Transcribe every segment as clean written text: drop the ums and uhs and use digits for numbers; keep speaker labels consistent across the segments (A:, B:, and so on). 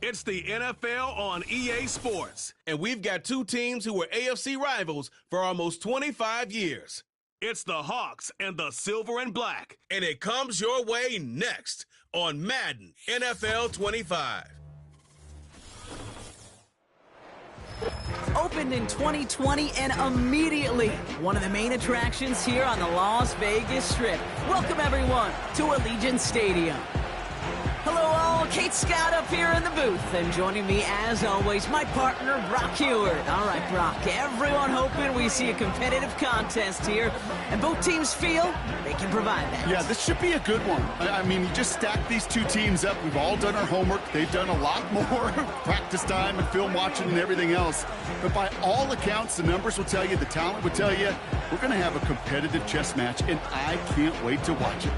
A: It's the NFL on EA Sports, and we've got two teams who were AFC rivals for almost 25 years. It's the Hawks and the Silver and Black, and it comes your way next on Madden NFL 25.
B: Opened in 2020 and immediately one of the main attractions here on the Las Vegas Strip. Welcome everyone to Allegiant Stadium. Hello all, Kate Scott up here in the booth, and joining me as always, my partner Brock Heward. All right, Brock, everyone hoping we see a competitive contest here, and both teams feel they can provide that.
C: Yeah, this should be a good one. I mean, you just stack these two teams up. We've all done our homework. They've done a lot more practice time and film watching and everything else. But by all accounts, the numbers will tell you, the talent will tell you, we're going to have a competitive chess match, and I can't wait to watch it.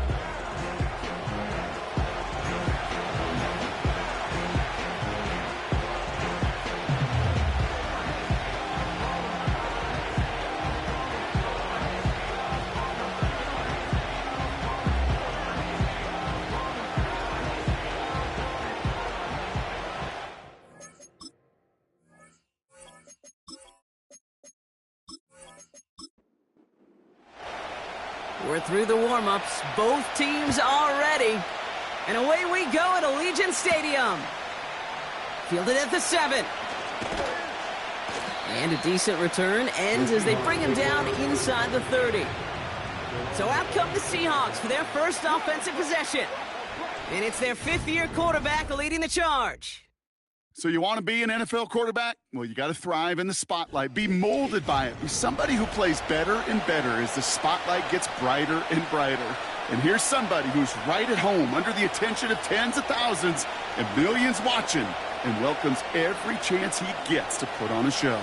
B: We're through the warm-ups. Both teams are ready. And away we go at Allegiant Stadium. Fielded at the 7. And a decent return ends as they bring him down inside the 30. So out come the Seahawks for their first offensive possession. And it's their fifth-year quarterback leading the charge.
C: So you want to be an NFL quarterback? Well, you got to thrive in the spotlight. Be molded by it. Be somebody who plays better and better as the spotlight gets brighter and brighter. And here's somebody who's right at home under the attention of tens of thousands and millions watching and welcomes every chance he gets to put on a show.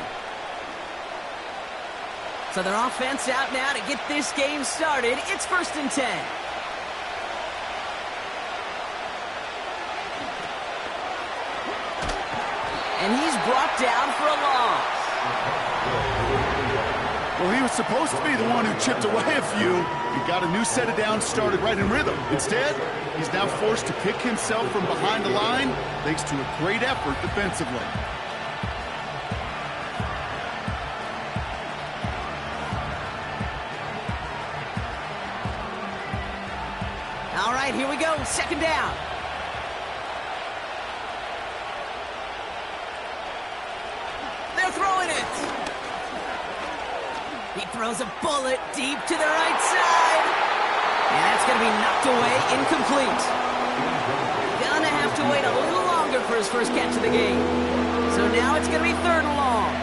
B: So their offense out now to get this game started. It's 1st and 10. And he's brought down for a loss.
C: Well, he was supposed to be the one who chipped away a few. He got a new set of downs started right in rhythm. Instead, he's now forced to pick himself from behind the line thanks to a great effort defensively.
B: All right, here we go. 2nd down. Throwing it. He throws a bullet deep to the right side. And that's going to be knocked away, incomplete. Gonna have to wait a little longer for his first catch of the game. So now it's going to be 3rd and long.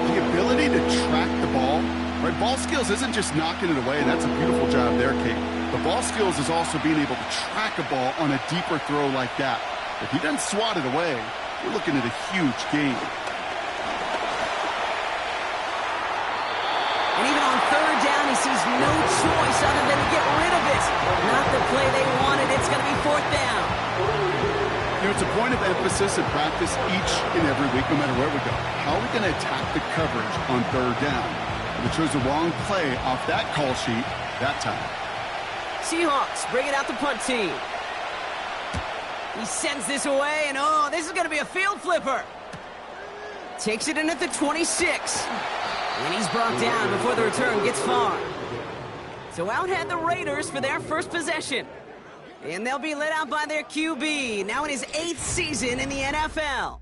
C: The ability to track the ball, right? Ball skills isn't just knocking it away. That's a beautiful job there, Kate. But ball skills is also being able to track a ball on a deeper throw like that. If he doesn't swat it away, we're looking at a huge game.
B: And even on 3rd down, he sees no choice other than to get rid of it. Not the play they wanted. It's going to be 4th down.
C: You know, it's a point of emphasis and practice each and every week, no matter where we go. How are we going to attack the coverage on 3rd down? We chose the wrong play off that call sheet that time.
B: Seahawks bring it out the punt team. He sends this away, and oh, this is going to be a field flipper. Takes it in at the 26. And he's brought down before the return gets far. So out head the Raiders for their first possession. And they'll be led out by their QB, now in his 8th season in the NFL.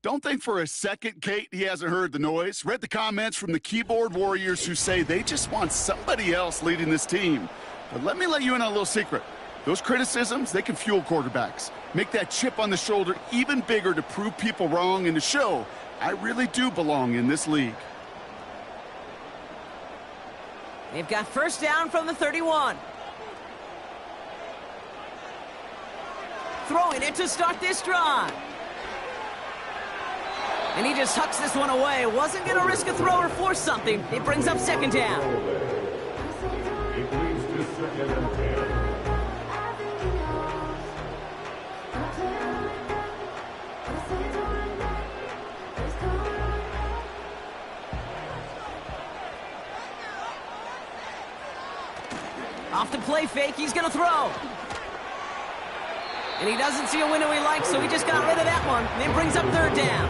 C: Don't think for a second, Kate, he hasn't heard the noise. Read the comments from the keyboard warriors who say they just want somebody else leading this team. But let me let you in on a little secret. Those criticisms, they can fuel quarterbacks. Make that chip on the shoulder even bigger to prove people wrong and to show I really do belong in this league.
B: They've got 1st down from the 31. Throwing it to start this drive. And he just hucks this one away. Wasn't going to risk a throw or force something. It brings up 2nd down. Off the play fake, he's going to throw. And he doesn't see a window he likes, so he just got rid of that one. And it brings up third down.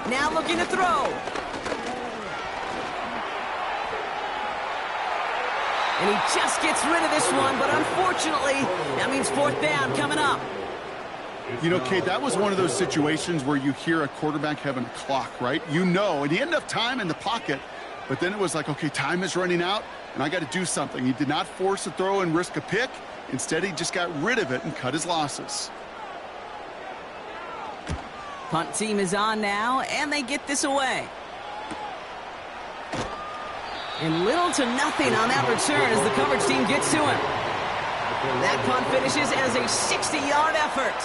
B: Now looking to throw. And he just gets rid of this one, but unfortunately, that means fourth down coming up.
C: You know, Kate, that was one of those situations where you hear a quarterback having a clock, right? You know, and he had enough time in the pocket, but then it was like, okay, time is running out, and I got to do something. He did not force a throw and risk a pick. Instead, he just got rid of it and cut his losses.
B: Punt team is on now, and they get this away. And little to nothing on that return as the coverage team gets to him. That punt finishes as a 60-yard effort.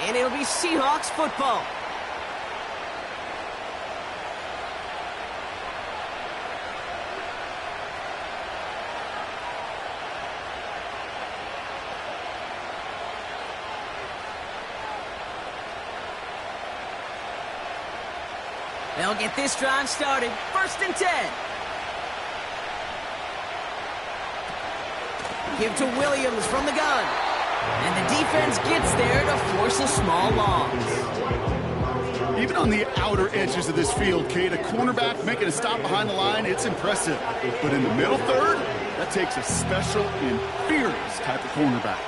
B: And it'll be Seahawks football. They'll get this drive started. 1st and 10. Give to Williams from the gun. And the defense gets there to force a small loss.
C: Even on the outer edges of this field, Kate, a cornerback making a stop behind the line, it's impressive. But in the middle third, that takes a special and fearless type of cornerback.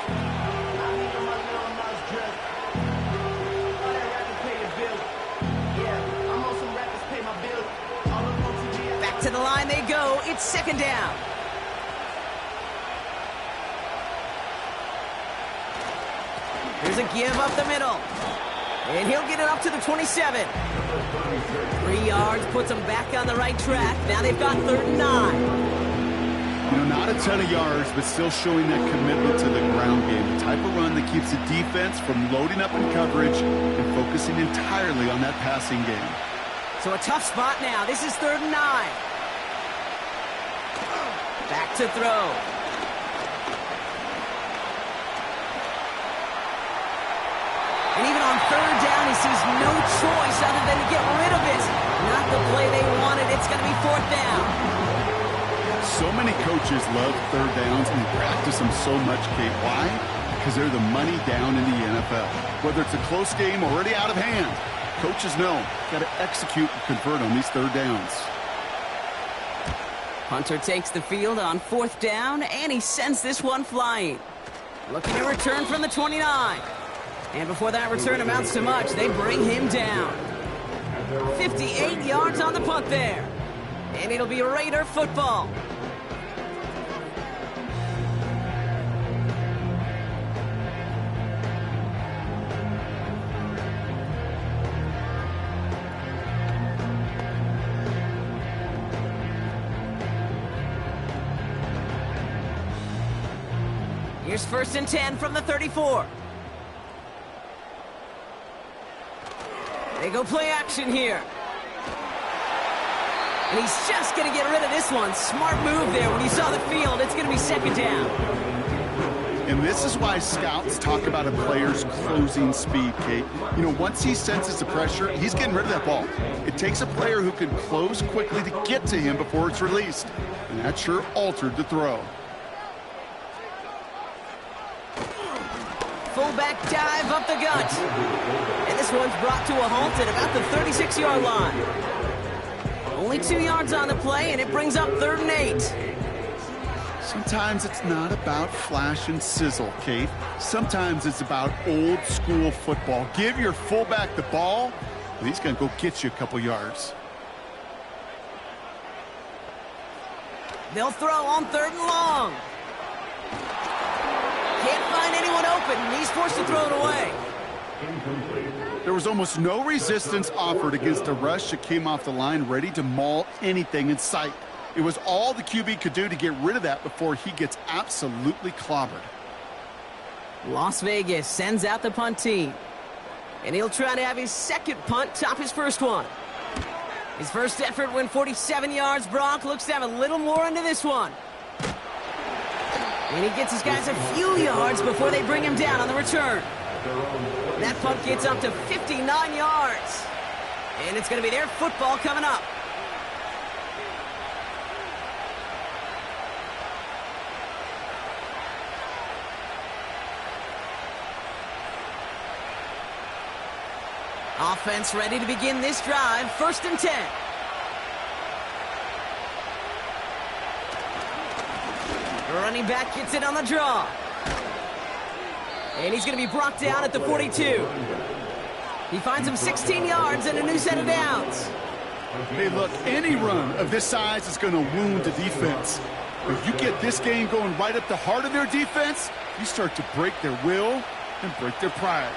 B: Back to the line they go. It's 2nd down. There's a give up the middle. And he'll get it up to the 27. 3 yards puts them back on the right track. Now they've got 3rd and 9.
C: You know, not a ton of yards, but still showing that commitment to the ground game. The type of run that keeps the defense from loading up in coverage and focusing entirely on that passing game.
B: So a tough spot now. This is 3rd and 9. Back to throw. And even on 3rd down, he sees no choice other than to get rid of it. Not the play they wanted. It's going to be 4th down.
C: So many coaches love 3rd downs and practice them so much, Kate. Why? Because they're the money down in the NFL. Whether it's a close game or already out of hand, coaches know got to execute and convert on these 3rd downs.
B: Hunter takes the field on 4th down, and he sends this one flying. Looking to return from the 29. And before that return amounts to much, they bring him down. 58 yards on the punt there. And it'll be Raider football. Here's 1st and 10 from the 34. They go play action here. And he's just going to get rid of this one. Smart move there when he saw the field. It's going to be 2nd down.
C: And this is why scouts talk about a player's closing speed, Kate. You know, once he senses the pressure, he's getting rid of that ball. It takes a player who can close quickly to get to him before it's released. And that sure altered the throw.
B: Fullback dive up the gut. And this one's brought to a halt at about the 36-yard line. Only 2 yards on the play, and it brings up 3rd and 8.
C: Sometimes it's not about flash and sizzle, Kate. Sometimes it's about old school football. Give your fullback the ball, and he's going to go get you a couple yards.
B: They'll throw on 3rd and long. Can't find anyone open, and he's forced to throw it away.
C: There was almost no resistance offered against a rush that came off the line ready to maul anything in sight. It was all the QB could do to get rid of that before he gets absolutely clobbered.
B: Las Vegas sends out the punt team. And he'll try to have his 2nd punt top his 1st one. His first effort went 47 yards. Brock looks to have a little more into this one. And he gets his guys a few yards before they bring him down on the return. That punt gets up to 59 yards. And it's going to be their football coming up. Offense ready to begin this drive. 1st and 10. Running back gets it on the draw. And he's going to be brought down at the 42. He finds him 16 yards and a new set of downs.
C: Hey, look, any run of this size is going to wound the defense. If you get this game going right up the heart of their defense, you start to break their will and break their pride.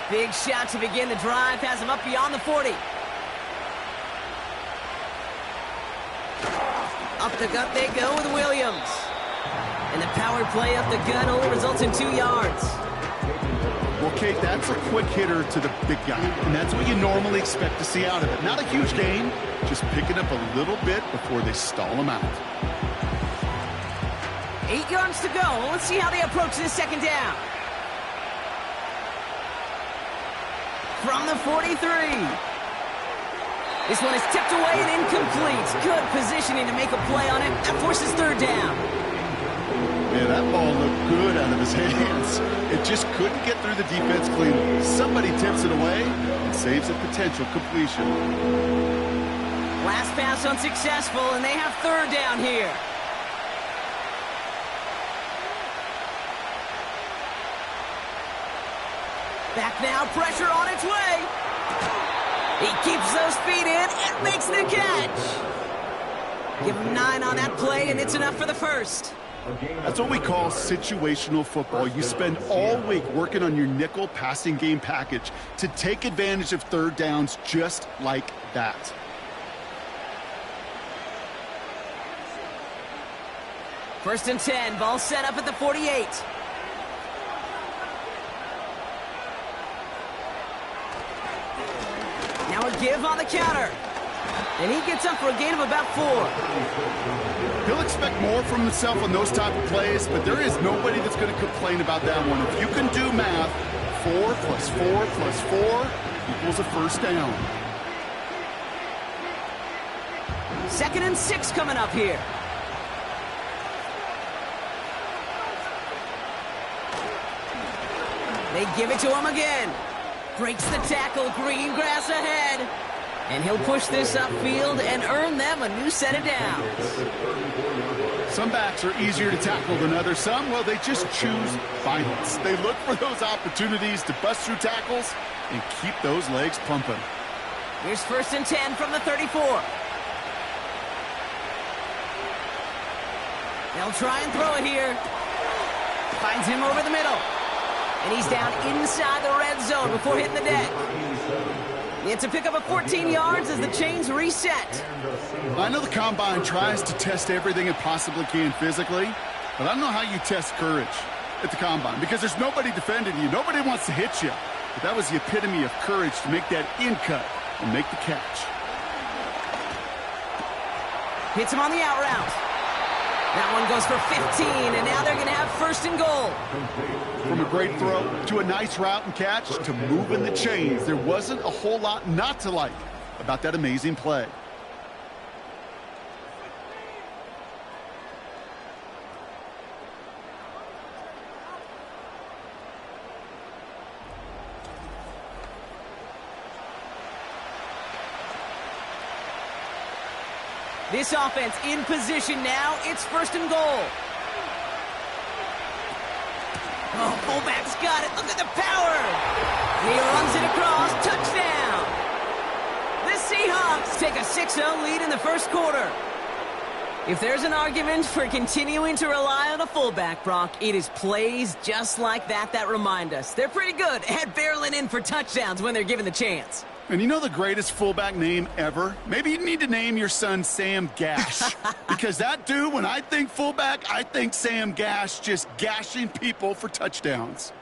B: Big shot to begin the drive. Has him up beyond the 40. Up the gut they go with Williams. And the power play up the gut only results in 2 yards.
C: Well, Kate, that's a quick hitter to the big guy, and that's what you normally expect to see out of it. Not a huge gain, just picking up a little bit before they stall him out.
B: 8 yards to go. Let's see how they approach this 2nd down. From the 43. This one is tipped away and incomplete. Good positioning to make a play on it. That forces 3rd down.
C: Yeah, that ball looked good out of his hands. It just couldn't get through the defense cleanly. Somebody tips it away and saves a potential completion.
B: Last pass unsuccessful, and they have 3rd down here. Back now, pressure on its way. He keeps those feet in and makes the catch. Give him 9 on that play, and it's enough for the 1st.
C: That's what we call situational football. You spend all week working on your nickel passing game package to take advantage of 3rd downs just like that.
B: First and 10, ball set up at the 48. Now a give on the counter. And he gets up for a gain of about 4.
C: He'll expect more from himself on those type of plays, but there is nobody that's going to complain about that one. If you can do math, 4 plus 4 plus 4 equals a 1st down.
B: 2nd and 6 coming up here. They give it to him again. Breaks the tackle, green grass ahead. And he'll push this upfield and earn them a new set of downs.
C: Some backs are easier to tackle than others. Some, well, they just choose violence. They look for those opportunities to bust through tackles and keep those legs pumping.
B: Here's 1st and 10 from the 34. They'll try and throw it here. Finds him over the middle. And he's down inside the red zone before hitting the deck. It's a pickup of 14 yards as the chains reset.
C: I know the Combine tries to test everything it possibly can physically, but I don't know how you test courage at the Combine because there's nobody defending you. Nobody wants to hit you. But that was the epitome of courage to make that in cut and make the catch.
B: Hits him on the out route. That one goes for 15, and now they're going to have 1st and goal.
C: From a great throw to a nice route and catch to moving the chains, there wasn't a whole lot not to like about that amazing play.
B: This offense in position now. It's 1st and goal. Oh, fullback's got it. Look at the power. And he runs it across. Touchdown. The Seahawks take a 6-0 lead in the 1st quarter. If there's an argument for continuing to rely on a fullback, Brock, it is plays just like that remind us. They're pretty good at barreling in for touchdowns when they're given the chance.
C: And you know the greatest fullback name ever? Maybe you need to name your son Sam Gash. Because that dude, when I think fullback, I think Sam Gash just gashing people for touchdowns.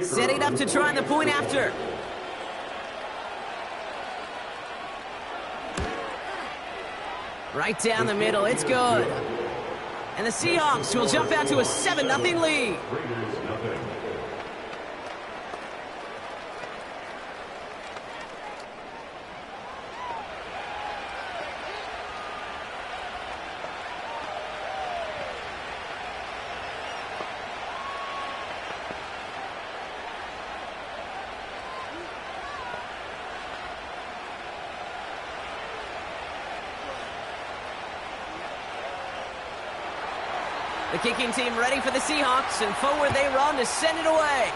B: Setting up to try the point after. Right down the middle, it's good. And the Seahawks will jump out to a 7-0 lead. The kicking team ready for the Seahawks, and forward they run to send it away.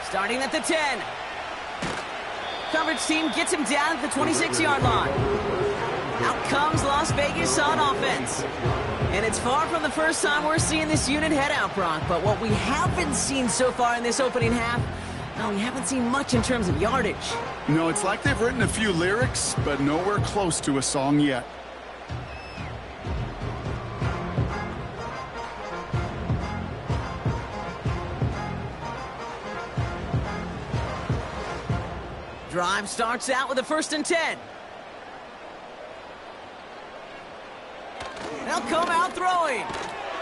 B: Starting at the 10. Coverage team gets him down at the 26-yard line. Out comes Las Vegas on offense. And it's far from the first time we're seeing this unit head out, Brock. But what we haven't seen so far in this opening half, no, we haven't seen much in terms of yardage.
C: No, it's like they've written a few lyrics, but nowhere close to a song yet.
B: Drive starts out with a 1st and 10. They'll come out throwing.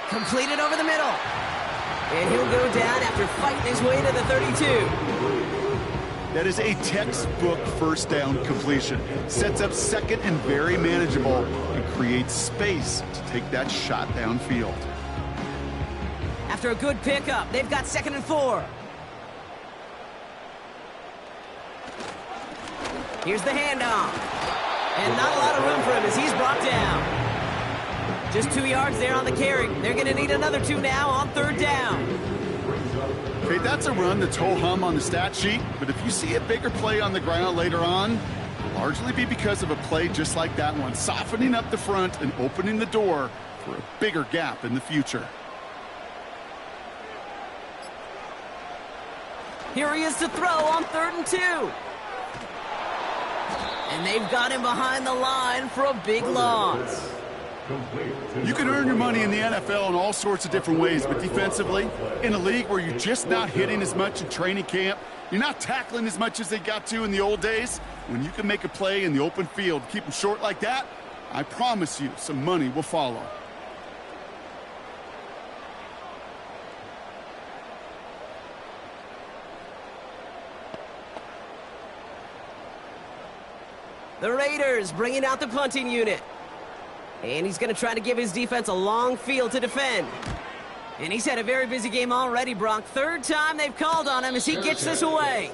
B: Completed over the middle. And he'll go down after fighting his way to the 32.
C: That is a textbook first down completion. Sets up second and very manageable and creates space to take that shot downfield.
B: After a good pickup, they've got 2nd and 4. Here's the handoff. And not a lot of room for him as he's brought down. Just 2 yards there on the carry. They're going to need another 2 now on 3rd down.
C: Okay, that's a run that's ho-hum on the stat sheet, but if you see a bigger play on the ground later on, it'll largely be because of a play just like that one, softening up the front and opening the door for a bigger gap in the future.
B: Here he is to throw on 3rd and 2. And they've got him behind the line for a big loss.
C: You can earn your money in the NFL in all sorts of different ways, but defensively, in a league where you're just not hitting as much in training camp, you're not tackling as much as they got to in the old days, when you can make a play in the open field, keep them short like that, I promise you some money will follow.
B: The Raiders bringing out the punting unit. And he's going to try to give his defense a long field to defend. And he's had a very busy game already, Brock. 3rd time they've called on him as he gets this away.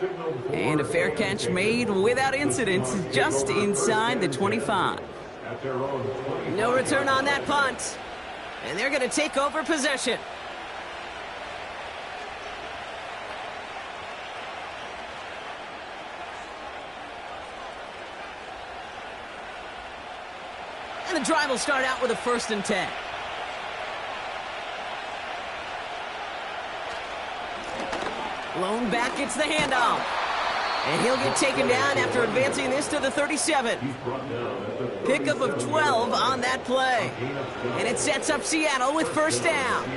B: And a fair catch made without incident just inside the 25. No return on that punt. And they're going to take over possession. And the drive will start out with a 1st and 10. Lone back gets the handoff. And he'll get taken down after advancing this to the 37. Pickup of 12 on that play. And it sets up Seattle with 1st down.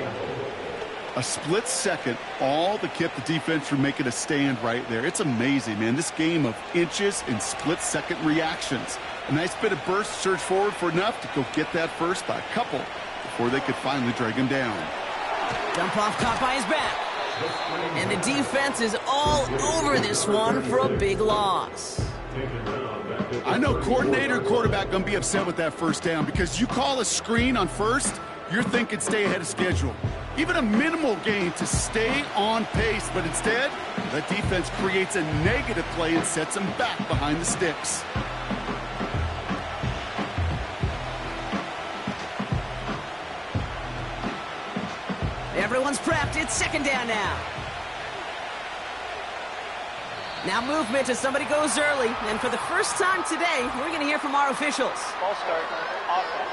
C: A split second, all that kept the defense from making a stand right there. It's amazing, man. This game of inches and split-second reactions. A nice bit of burst, surge forward for enough to go get that first by a couple before they could finally drag him down.
B: Dump off caught by his back. And the defense is all over this one for a big loss.
C: I know coordinator and quarterback going to be upset with that 1st down because you call a screen on 1st, you're thinking stay ahead of schedule. Even a minimal gain to stay on pace, but instead, the defense creates a negative play and sets them back behind the sticks.
B: Everyone's prepped. It's 2nd down now. Now movement as somebody goes early. And for the first time today, we're going to hear from our officials.
D: Ball start. Offense.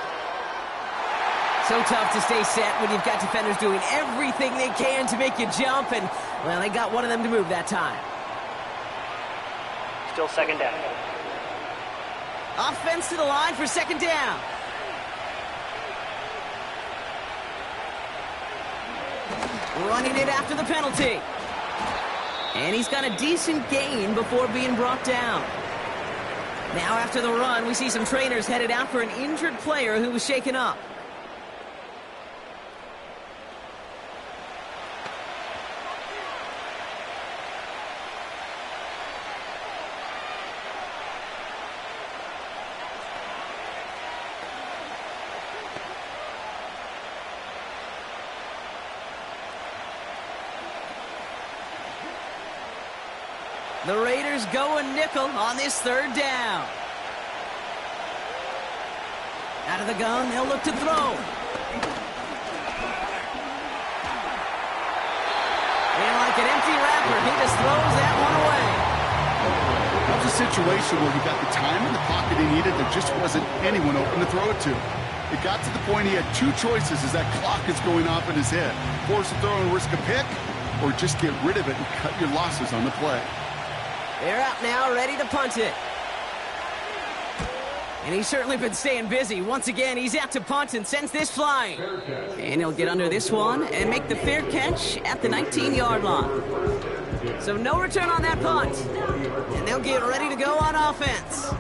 B: So tough to stay set when you've got defenders doing everything they can to make you jump. And, well, they got one of them to move that time.
D: Still 2nd down.
B: Offense to the line for 2nd down. Running it after the penalty. And he's got a decent gain before being brought down. Now after the run, we see some trainers headed out for an injured player who was shaken up. The Raiders go a nickel on this third down. Out of the gun, they'll look to throw. And like an empty wrapper, he just throws that one away.
C: That was a situation where he got the time in the pocket he needed. There just wasn't anyone open to throw it to. It got to the point he had two choices as that clock is going off in his head. Force a throw and risk a pick, or just get rid of it and cut your losses on the play.
B: They're out now, ready to punt it. And he's certainly been staying busy. Once again, he's out to punt and sends this flying. And he'll get under this one and make the fair catch at the 19-yard line. So no return on that punt. And they'll get ready to go on offense.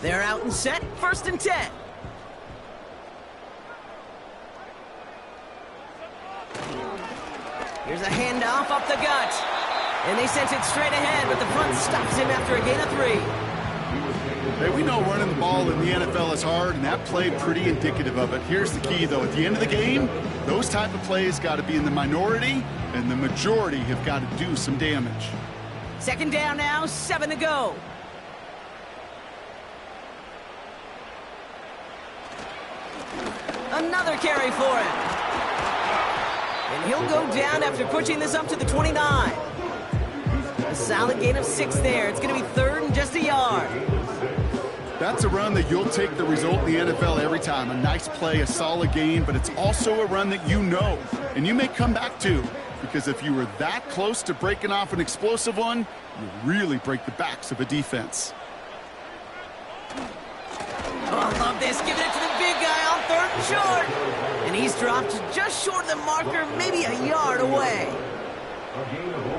B: They're out and set, 1st and 10. Here's a handoff up the gut. And they sent it straight ahead, but the front stops him after a gain of 3.
C: Hey, we know running the ball in the NFL is hard, and that play pretty indicative of it. Here's the key, though. At the end of the game, those type of plays got to be in the minority, and the majority have got to do some damage.
B: 2nd down now, 7 to go. Another carry for him. And he'll go down after pushing this up to the 29. A solid gain of 6 there. It's going to be 3rd and just a yard.
C: That's a run that you'll take the result in the NFL every time. A nice play, a solid gain, but it's also a run that you know, and you may come back to, because if you were that close to breaking off an explosive one, you really break the backs of a defense.
B: Oh, I love this. Giving it to the big guy on 3rd and short. And he's dropped just short of the marker, maybe a yard away.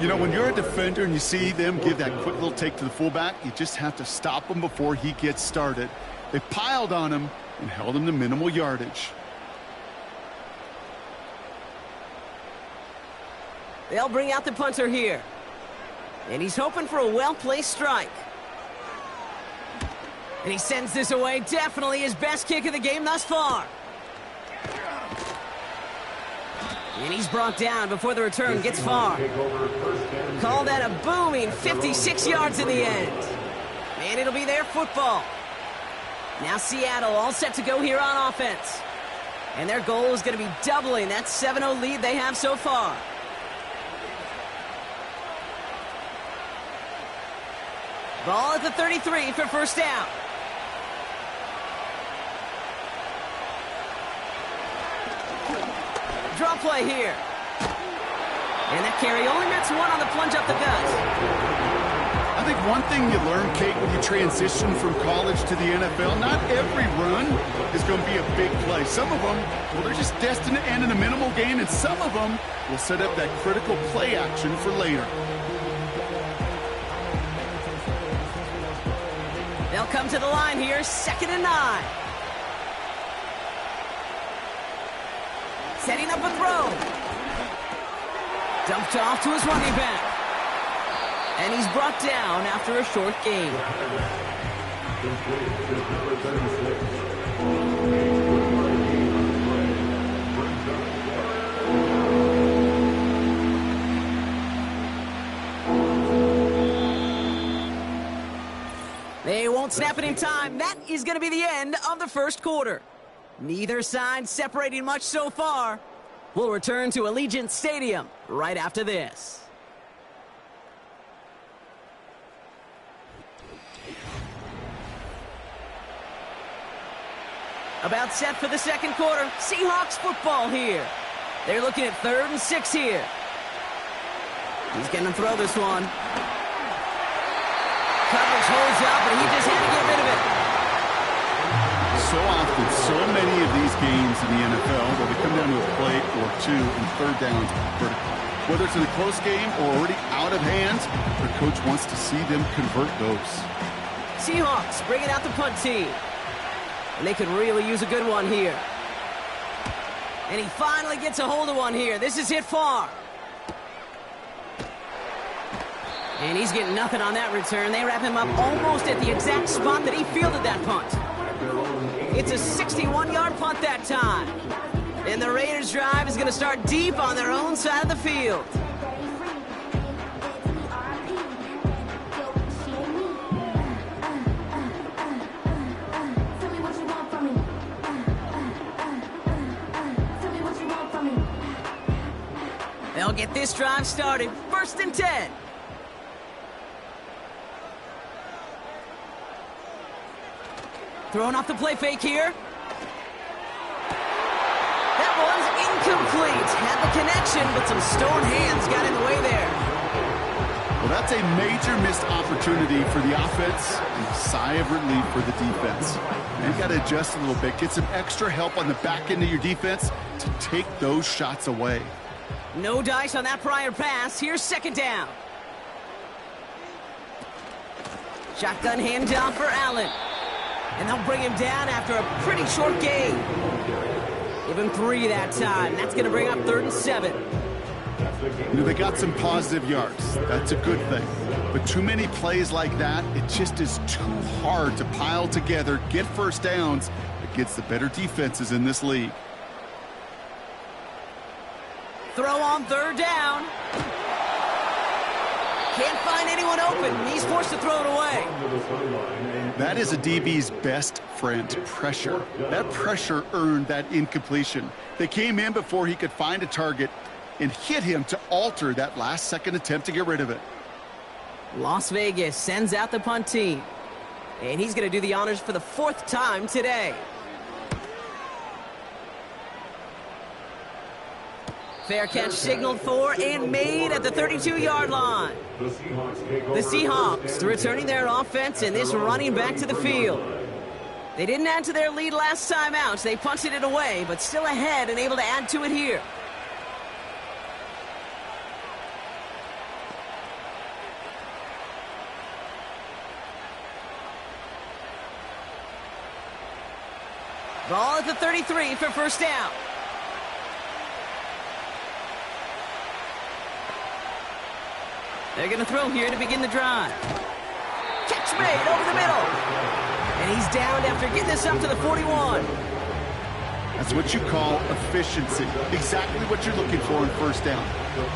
C: You know, when you're a defender and you see them give that quick little take to the fullback, you just have to stop him before he gets started. They piled on him and held him to minimal yardage.
B: They'll bring out the punter here. And he's hoping for a well-placed strike. And he sends this away. Definitely his best kick of the game thus far. And he's brought down before the return gets far. Call that a booming 56 yards in the end. And it'll be their football. Now Seattle all set to go here on offense. And their goal is going to be doubling that 7-0 lead they have so far. Ball at the 33 for 1st down. Draw play here. And that carry only makes 1 on the plunge up the gut.
C: I think one thing you learn, Kate, when you transition from college to the NFL, not every run is going to be a big play. Some of them, well, they're just destined to end in a minimal gain, and some of them will set up that critical play action for later.
B: They'll come to the line here, 2nd and 9. Setting up a throw. Dumped off to his running back. And he's brought down after a short gain. They won't snap it in time. That is going to be the end of the 1st quarter. Neither side separating much so far. We'll return to Allegiant Stadium right after this. About set for the 2nd quarter. Seahawks football here. They're looking at 3rd and 6 here. He's going to throw this one. Coverage holds up, and he just had to get rid of it.
C: So often, so many of these games in the NFL where they come down to a play or two and third downs vertical. Whether it's in a close game or already out of hand, their coach wants to see them convert those.
B: Seahawks bringing out the punt team. And they could really use a good one here. And he finally gets a hold of one here. This is hit far. And he's getting nothing on that return. They wrap him up almost at the exact spot that he fielded that punt. It's a 61-yard punt that time. And the Raiders' drive is going to start deep on their own side of the field. They'll get this drive started. 1st and 10. Throwing off the play fake here. That one's incomplete. Had the connection, but some stone hands got in the way there.
C: Well, that's a major missed opportunity for the offense and a sigh of relief for the defense. You've got to adjust a little bit, get some extra help on the back end of your defense to take those shots away.
B: No dice on that prior pass. Here's 2nd down. Shotgun handoff for Allen. And they'll bring him down after a pretty short gain. Give him 3 that time. That's going to bring up 3rd and 7.
C: You know, they got some positive yards. That's a good thing. But too many plays like that, it just is too hard to pile together, get first downs against the better defenses in this league.
B: Throw on 3rd down. Can't find anyone open. He's forced to throw it away.
C: That is a DB's best friend, pressure. That pressure earned that incompletion. They came in before he could find a target and hit him to alter that last-second attempt to get rid of it.
B: Las Vegas sends out the punt team. And he's going to do the honors for the 4th time today. Fair catch signaled for and made at the 32-yard line. The Seahawks returning their offense and this running back to the field. They didn't add to their lead last time out. They punted it away, but still ahead and able to add to it here. Ball at the 33 for 1st down. They're going to throw here to begin the drive. Catch made over the middle. And he's down after getting this up to the 41.
C: That's what you call efficiency. Exactly what you're looking for in 1st down.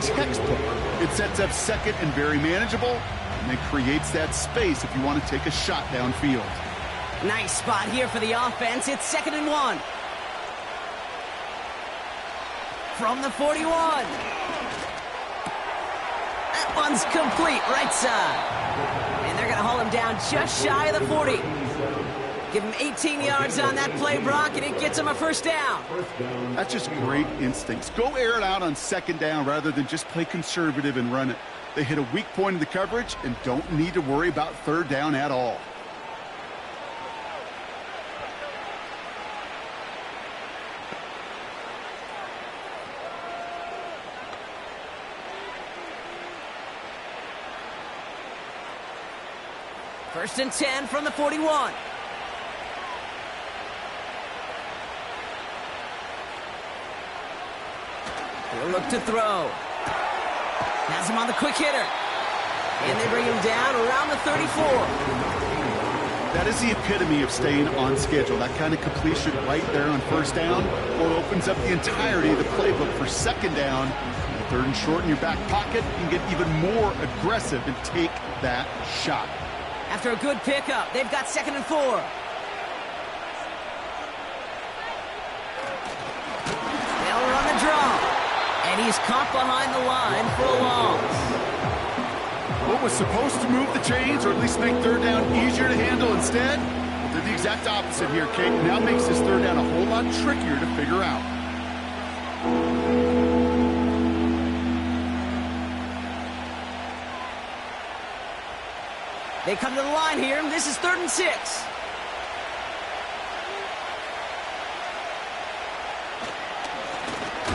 C: Textbook. It sets up 2nd and very manageable, and it creates that space if you want to take a shot downfield.
B: Nice spot here for the offense. It's 2nd and 1. From the 41. That one's complete, right side. And they're going to haul him down just shy of the 40. Give him 18 yards on that play, Brock, and it gets him a 1st down.
C: That's just great instincts. Go air it out on 2nd down rather than just play conservative and run it. They hit a weak point in the coverage and don't need to worry about 3rd down at all.
B: First and 10 from the 41. He'll look to throw. Has him on the quick hitter. And they bring him down around the 34.
C: That is the epitome of staying on schedule. That kind of completion right there on 1st down, or opens up the entirety of the playbook for 2nd down. 3rd and short in your back pocket, you can get even more aggressive and take that shot.
B: After a good pickup, they've got 2nd and 4. They'll run the draw. And he's caught behind the line for a loss.
C: What was supposed to move the chains, or at least make 3rd down easier to handle instead? Well, they're the exact opposite here, Kate. Now makes this 3rd down a whole lot trickier to figure out.
B: They come to the line here. This is 3rd and 6.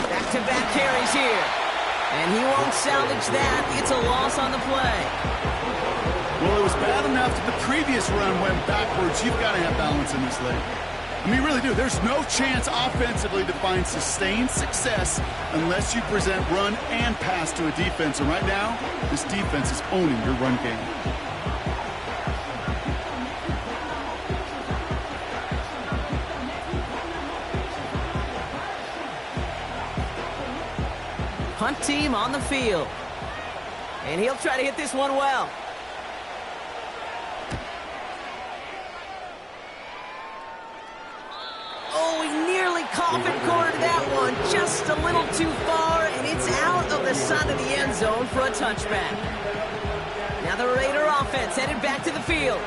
B: Back-to-back carries here. And he won't salvage that. It's a loss on the play.
C: Well, it was bad enough that the previous run went backwards. You've got to have balance in this league. I mean, you really do. There's no chance offensively to find sustained success unless you present run and pass to a defense. And right now, this defense is owning your run game.
B: Punt team on the field. And he'll try to hit this one well. Oh, he nearly coffin cornered that one. Just a little too far, and it's out of the side of the end zone for a touchback. Now the Raider offense headed back to the field.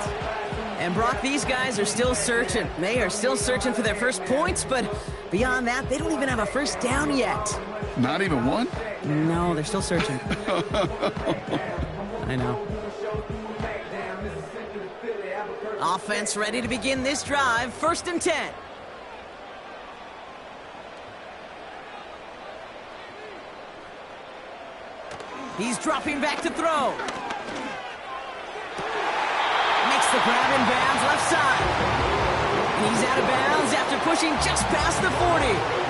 B: And Brock, these guys are still searching. They are still searching for their first points, but beyond that, they don't even have a first down yet.
C: Not even one?
B: No, they're still searching. I know. Offense ready to begin this drive. 1st and 10. He's dropping back to throw. Makes the grab in bounds left side. And he's out of bounds after pushing just past the 40.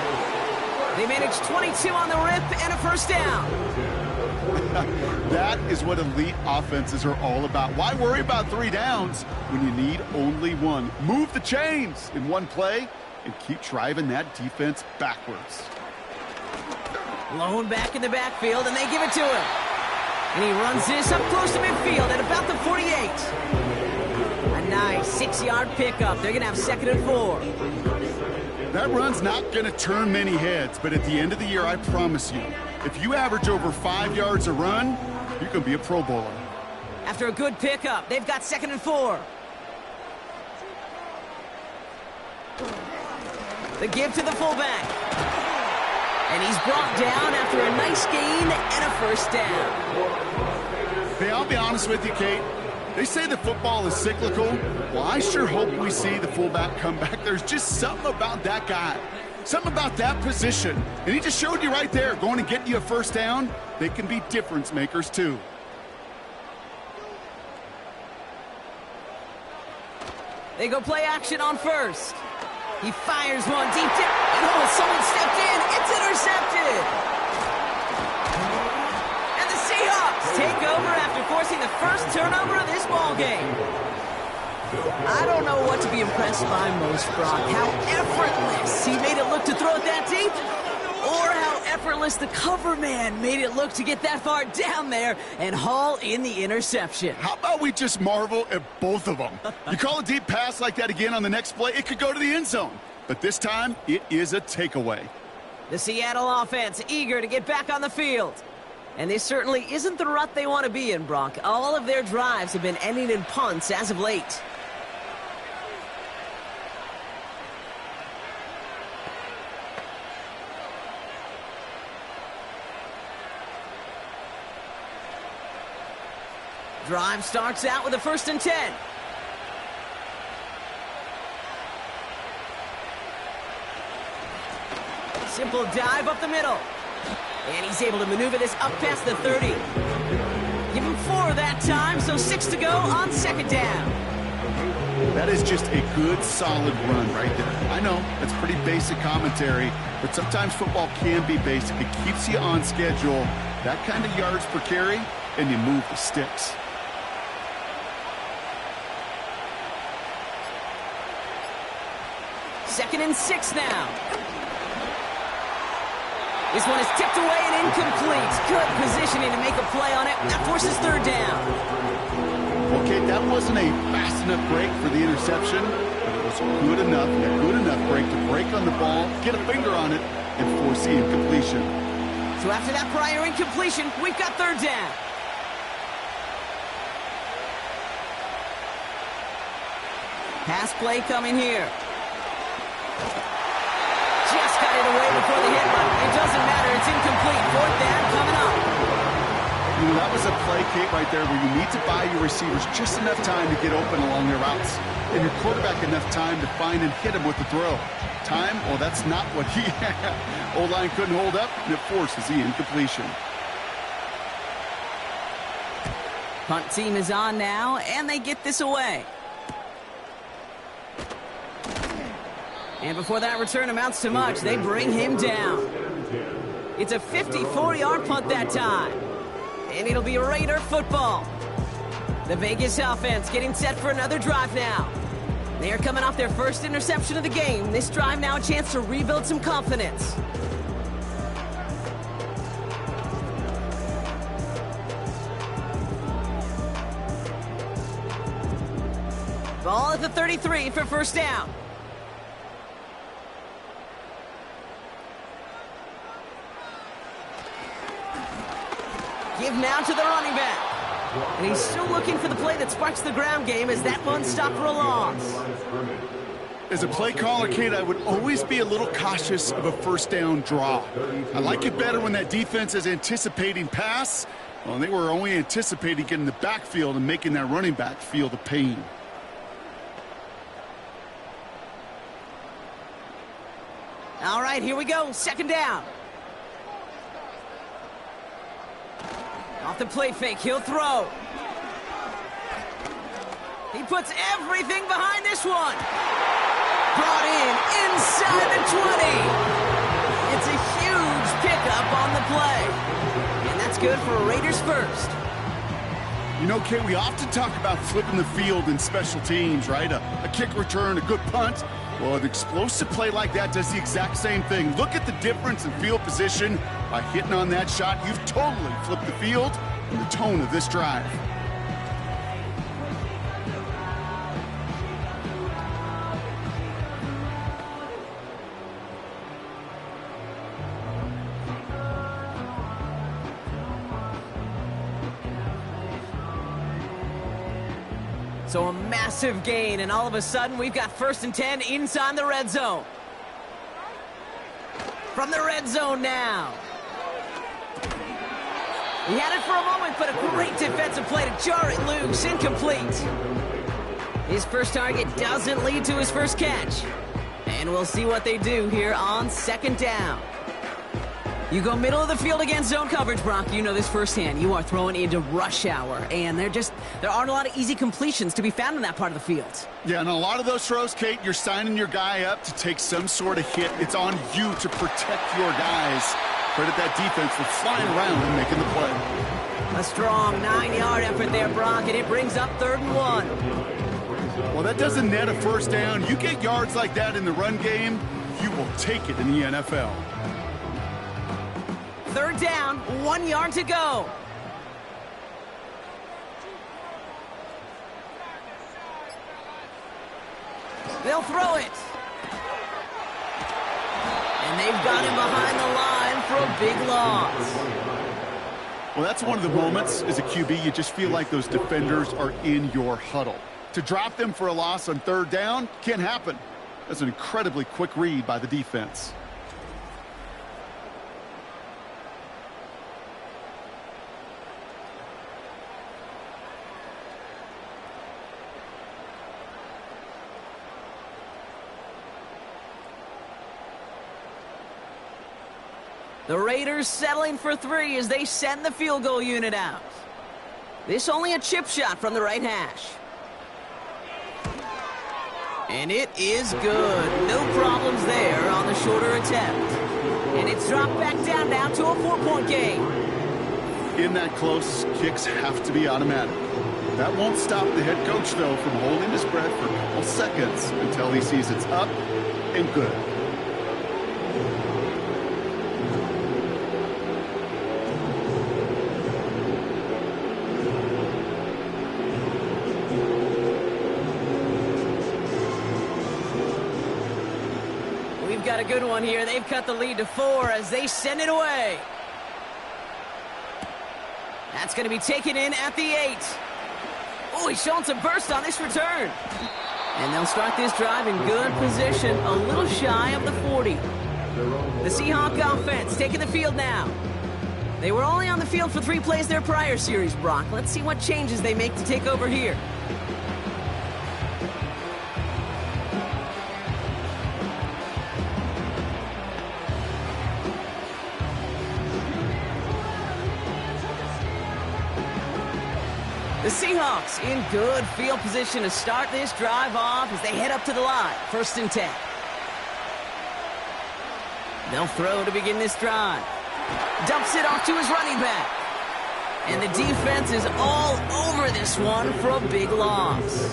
B: They managed 22 on the rip and a first down.
C: That is what elite offenses are all about. Why worry about 3 downs when you need only one? Move the chains in one play and keep driving that defense backwards.
B: Lone back in the backfield, and they give it to him. And he runs this up close to midfield at about the 48. A nice 6-yard pickup. They're going to have 2nd and 4.
C: That run's not going to turn many heads, but at the end of the year, I promise you, if you average over 5 yards a run, you're going to be a Pro Bowler.
B: After a good pickup, they've got 2nd and 4. The give to the fullback. And he's brought down after a nice gain and a first down.
C: Hey, I'll be honest with you, Kate. They say that football is cyclical. Well, I sure hope we see the fullback come back. There's just something about that guy. Something about that position. And he just showed you right there, going to get you a first down. They can be difference makers, too.
B: They go play action on 1st. He fires one deep down. And oh, someone stepped in. It's intercepted. And the Seahawks take over after forcing the first turnover of this ball game. I don't know what to be impressed by most, Brock. How effortless he made it look to throw it that deep, or how effortless the cover man made it look to get that far down there and haul in the interception.
C: How about we just marvel at both of them? You call a deep pass like that again on the next play, it could go to the end zone. But this time, it is a takeaway.
B: The Seattle offense eager to get back on the field. And this certainly isn't the rut they want to be in, Brock. All of their drives have been ending in punts as of late. Drive starts out with a 1st and 10. Simple dive up the middle. And he's able to maneuver this up past the 30. Give him 4 that time, so 6 to go on 2nd down.
C: That is just a good, solid run right there. I know, that's pretty basic commentary, but sometimes football can be basic. It keeps you on schedule, that kind of yards per carry, and you move the sticks.
B: Second and 6 now. This one is tipped away and incomplete. Good positioning to make a play on it. That forces 3rd down.
C: Okay, that wasn't a fast enough break for the interception, but it was good enough break to break on the ball, get a finger on it, and force the incompletion.
B: So after that prior incompletion, we've got 3rd down. Pass play coming here. Just got it away before the hit, but it doesn't matter. It's incomplete. 4th down coming up.
C: You know, that was a play Kate, right there, where you need to buy your receivers just enough time to get open along their routes, and your quarterback enough time to find and hit him with the throw. Time, well, that's not what he had. O-line couldn't hold up, and it forces the incompletion.
B: Punt team is on now, and they get this away. And before that return amounts to much, they bring him down. It's a 54-yard punt that time. And it'll be Raider football. The Vegas offense getting set for another drive now. They are coming off their first interception of the game. This drive now a chance to rebuild some confidence. Ball at the 33 for first down. Give now to the running back. And he's still looking for the play that sparks the ground game as that one stopped for a loss.
C: As a play caller, Kate, I would always be a little cautious of a first down draw. I like it better when that defense is anticipating pass. Well, they were only anticipating getting the backfield and making that running back feel the pain.
B: All right, here we go. Second down. Off the play fake, he'll throw. He puts everything behind this one. Brought in inside the 20. It's a huge pickup on the play. And that's good for Raiders first.
C: You know, Kate, we often talk about flipping the field in special teams, right? A kick return, a good punt. Well, an explosive play like that does the exact same thing. Look at the difference in field position. By hitting on that shot, you've totally flipped the field and the tone of this drive.
B: So a massive gain, and all of a sudden we've got 1st and 10 inside the red zone. From the red zone now. He had it for a moment, but a great defensive play to jar it loose, incomplete. His first target doesn't lead to his first catch. And we'll see what they do here on 2nd down. You go middle of the field against zone coverage, Brock. You know this firsthand. You are throwing into rush hour, and there aren't a lot of easy completions to be found in that part of the field.
C: Yeah, and a lot of those throws, Kate, you're signing your guy up to take some sort of hit. It's on you to protect your guys. Credit that defense for flying around and making the play.
B: A strong 9-yard effort there, Brock, and it brings up 3rd and 1.
C: Well, that doesn't net a first down. You get yards like that in the run game, you will take it in the NFL.
B: 3rd down, 1 yard to go. They'll throw it. And they've got him behind the line for a big loss.
C: Well, that's one of the moments as a QB, you just feel like those defenders are in your huddle. To drop them for a loss on 3rd down can't happen. That's an incredibly quick read by the defense.
B: The Raiders settling for 3 as they send the field goal unit out. This only a chip shot from the right hash. And it is good. No problems there on the shorter attempt. And it's dropped back down now to a 4-point game.
C: In that close, kicks have to be automatic. That won't stop the head coach, though, from holding his breath for a couple seconds until he sees it's up and good.
B: Got a good one here. They've cut the lead to 4 as they send it away. That's going to be taken in at the 8. Oh, he's showing some burst on this return. And they'll start this drive in good position, a little shy of the 40. The Seahawks offense taking the field now. They were only on the field for 3 plays their prior series, Brock. Let's see what changes they make to take over here. The Seahawks in good field position to start this drive off as they head up to the line. 1st and 10. They'll throw to begin this drive. Dumps it off to his running back. And the defense is all over this one for a big loss.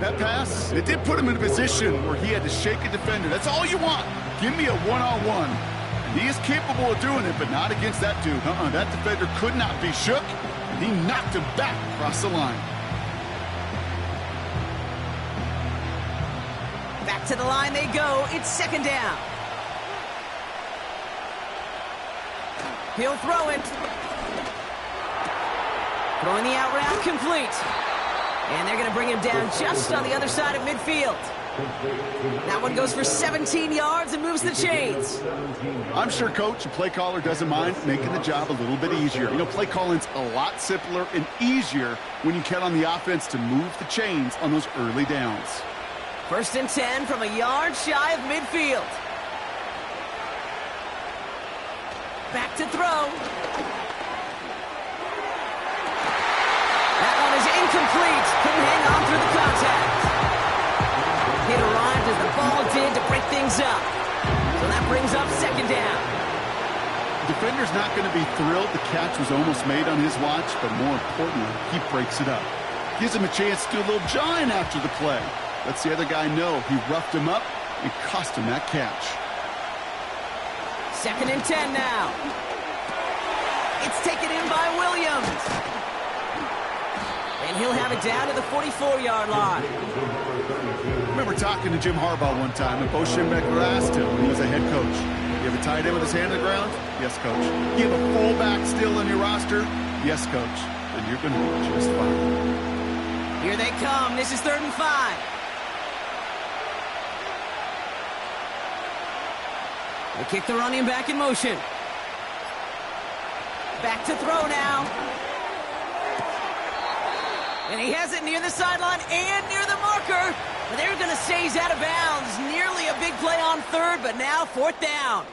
C: That pass, it did put him in a position where he had to shake a defender. That's all you want. Give me a one-on-one. And he is capable of doing it, but not against that dude. That defender could not be shook. He knocked him back across the line.
B: Back to the line they go. It's 2nd down. He'll throw it. Throwing the out route complete. And they're going to bring him down just on the other side of midfield. That one goes for 17 yards and moves the chains.
C: I'm sure coach and play caller doesn't mind making the job a little bit easier. You know, play calling's a lot simpler and easier when you count on the offense to move the chains on those early downs.
B: 1st and 10 from a yard shy of midfield. Back to throw. That one is incomplete. Couldn't hang on through the contact. It arrived as the ball did to break things up. So that brings up 2nd down.
C: The defender's not going to be thrilled the catch was almost made on his watch, but more importantly, he breaks it up. Gives him a chance to do a little jawing after the play. Lets the other guy know he roughed him up and cost him that catch.
B: 2nd and 10 now. It's taken in by Williams. And he'll have it down to the 44-yard line.
C: I remember talking to Jim Harbaugh one time, and Bo Schembechler asked him when he was a head coach, you have a tight end with his hand on the ground? Yes, coach. You have a fullback still on your roster? Yes, coach. Then you're going to be just fine.
B: Here they come. This is 3rd and 5. They kick the running back in motion. Back to throw now. And he has it near the sideline and near the marker. But they're going to say he's out of bounds. Nearly a big play on 3rd, but now 4th down.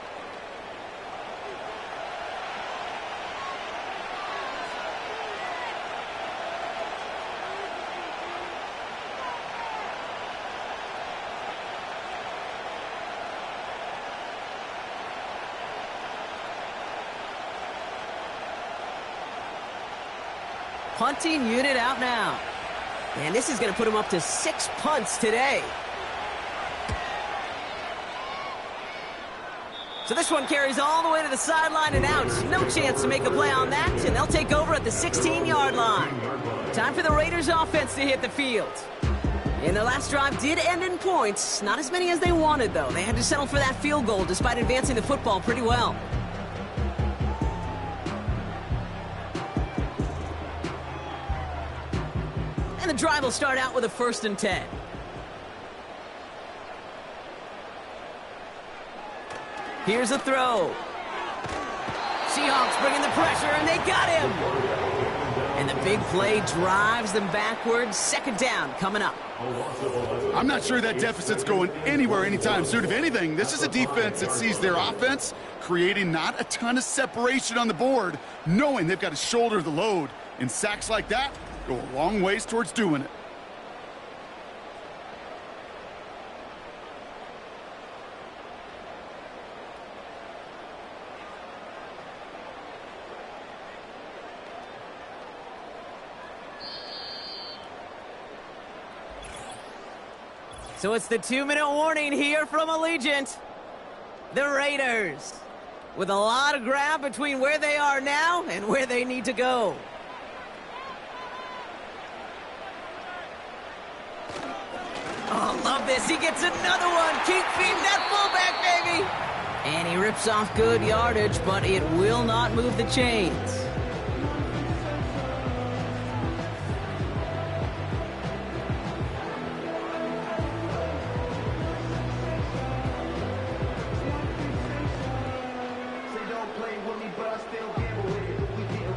B: Punting unit out now. And this is going to put him up to 6 punts today. So this one carries all the way to the sideline and out. No chance to make a play on that, and they'll take over at the 16-yard line. Time for the Raiders offense to hit the field. And their last drive did end in points. Not as many as they wanted, though. They had to settle for that field goal despite advancing the football pretty well. And the drive will start out with a 1st and 10. Here's a throw. Seahawks bringing the pressure, and they got him. And the big play drives them backwards. 2nd down coming up.
C: I'm not sure that deficit's going anywhere anytime soon. If anything, this is a defense that sees their offense creating not a ton of separation on the board, knowing they've got to shoulder the load. And sacks like that go a long ways towards doing it.
B: So it's the 2-minute warning here from Allegiant. The Raiders with a lot of ground between where they are now and where they need to go. Oh, love this. He gets another one. Keep feeding that fullback, baby. And he rips off good yardage, but it will not move the chains.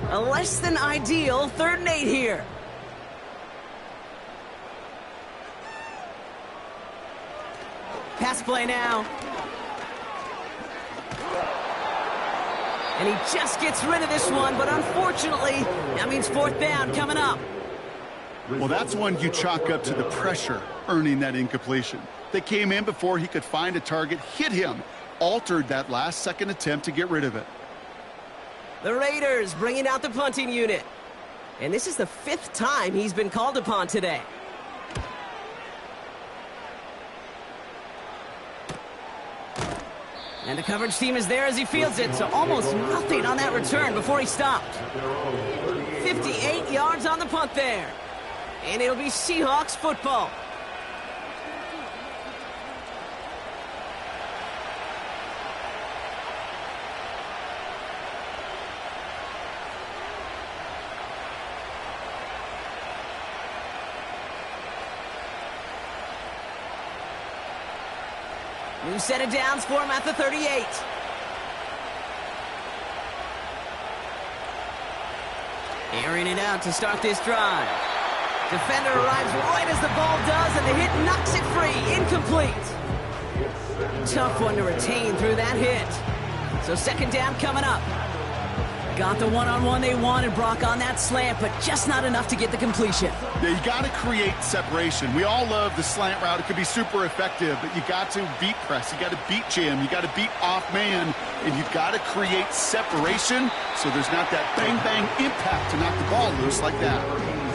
B: A less than ideal 3rd and 8 here. Pass play now. And he just gets rid of this one, but unfortunately, that means 4th down coming up.
C: Well, that's one you chalk up to the pressure earning that incompletion. They came in before he could find a target, hit him, altered that last-second attempt to get rid of it.
B: The Raiders bringing out the punting unit. And this is the 5th time he's been called upon today. And the coverage team is there as he fields it, so almost nothing on that return before he stopped. 58 yards on the punt there. And it'll be Seahawks football. New set of downs for him at the 38. Airing it out to start this drive. Defender arrives right as the ball does, and the hit knocks it free. Incomplete. Tough one to retain through that hit. So 2nd down coming up. Got the one-on-one they wanted, Brock, on that slant, but just not enough to get the completion.
C: Yeah, you got to create separation. We all love the slant route. It could be super effective, but you got to beat press. You got to beat jam. You got to beat off man, and you've got to create separation so there's not that bang-bang impact to knock the ball loose like that.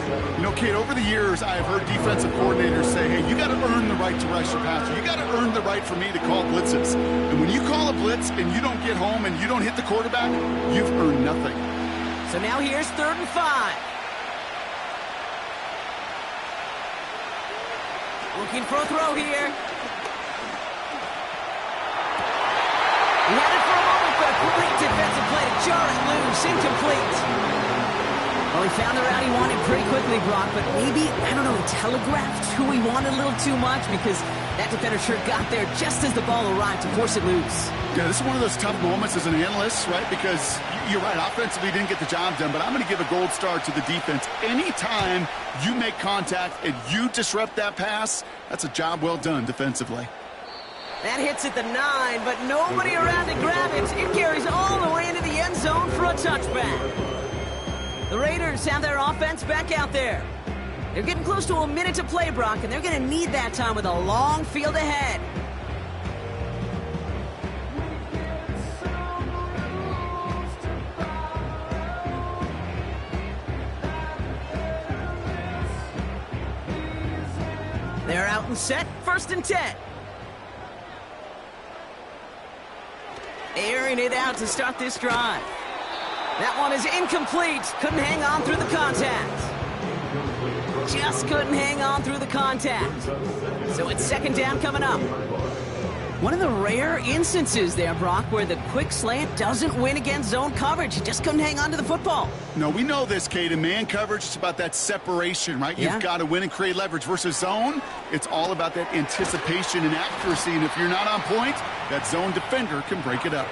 C: You know, Kate, over the years, I've heard defensive coordinators say, hey, you got to earn the right to rush your passer. You got to earn the right for me to call blitzes. And when you call a blitz and you don't get home and you don't hit the quarterback, you've earned nothing.
B: So now here's 3rd and 5. Looking for a throw here. He had it for a moment, but a great defensive play to jar it loose. Incomplete. Well, he found the route he wanted pretty quickly, Brock, but maybe, I don't know, he telegraphed who he wanted a little too much because that defender sure got there just as the ball arrived to force it loose.
C: Yeah, this is one of those tough moments as an analyst, right? Because you're right, offensively didn't get the job done, but I'm going to give a gold star to the defense. Anytime you make contact and you disrupt that pass, that's a job well done defensively.
B: That hits at the 9, but nobody around to grab it. It carries all the way into the end zone for a touchback. The Raiders have their offense back out there. They're getting close to a minute to play, Brock, and they're going to need that time with a long field ahead. They're out and set, 1st and 10. Airing it out to start this drive. That one is incomplete. Couldn't hang on through the contact. Just couldn't hang on through the contact. So it's 2nd down coming up. One of the rare instances there, Brock, where the quick slant doesn't win against zone coverage. He just couldn't hang on to the football. No,
C: we know this, Kate. In man coverage, it's about that separation, right?
B: Yeah.
C: You've got to win and create leverage versus zone. It's all about that anticipation and accuracy. And if you're not on point, that zone defender can break it up.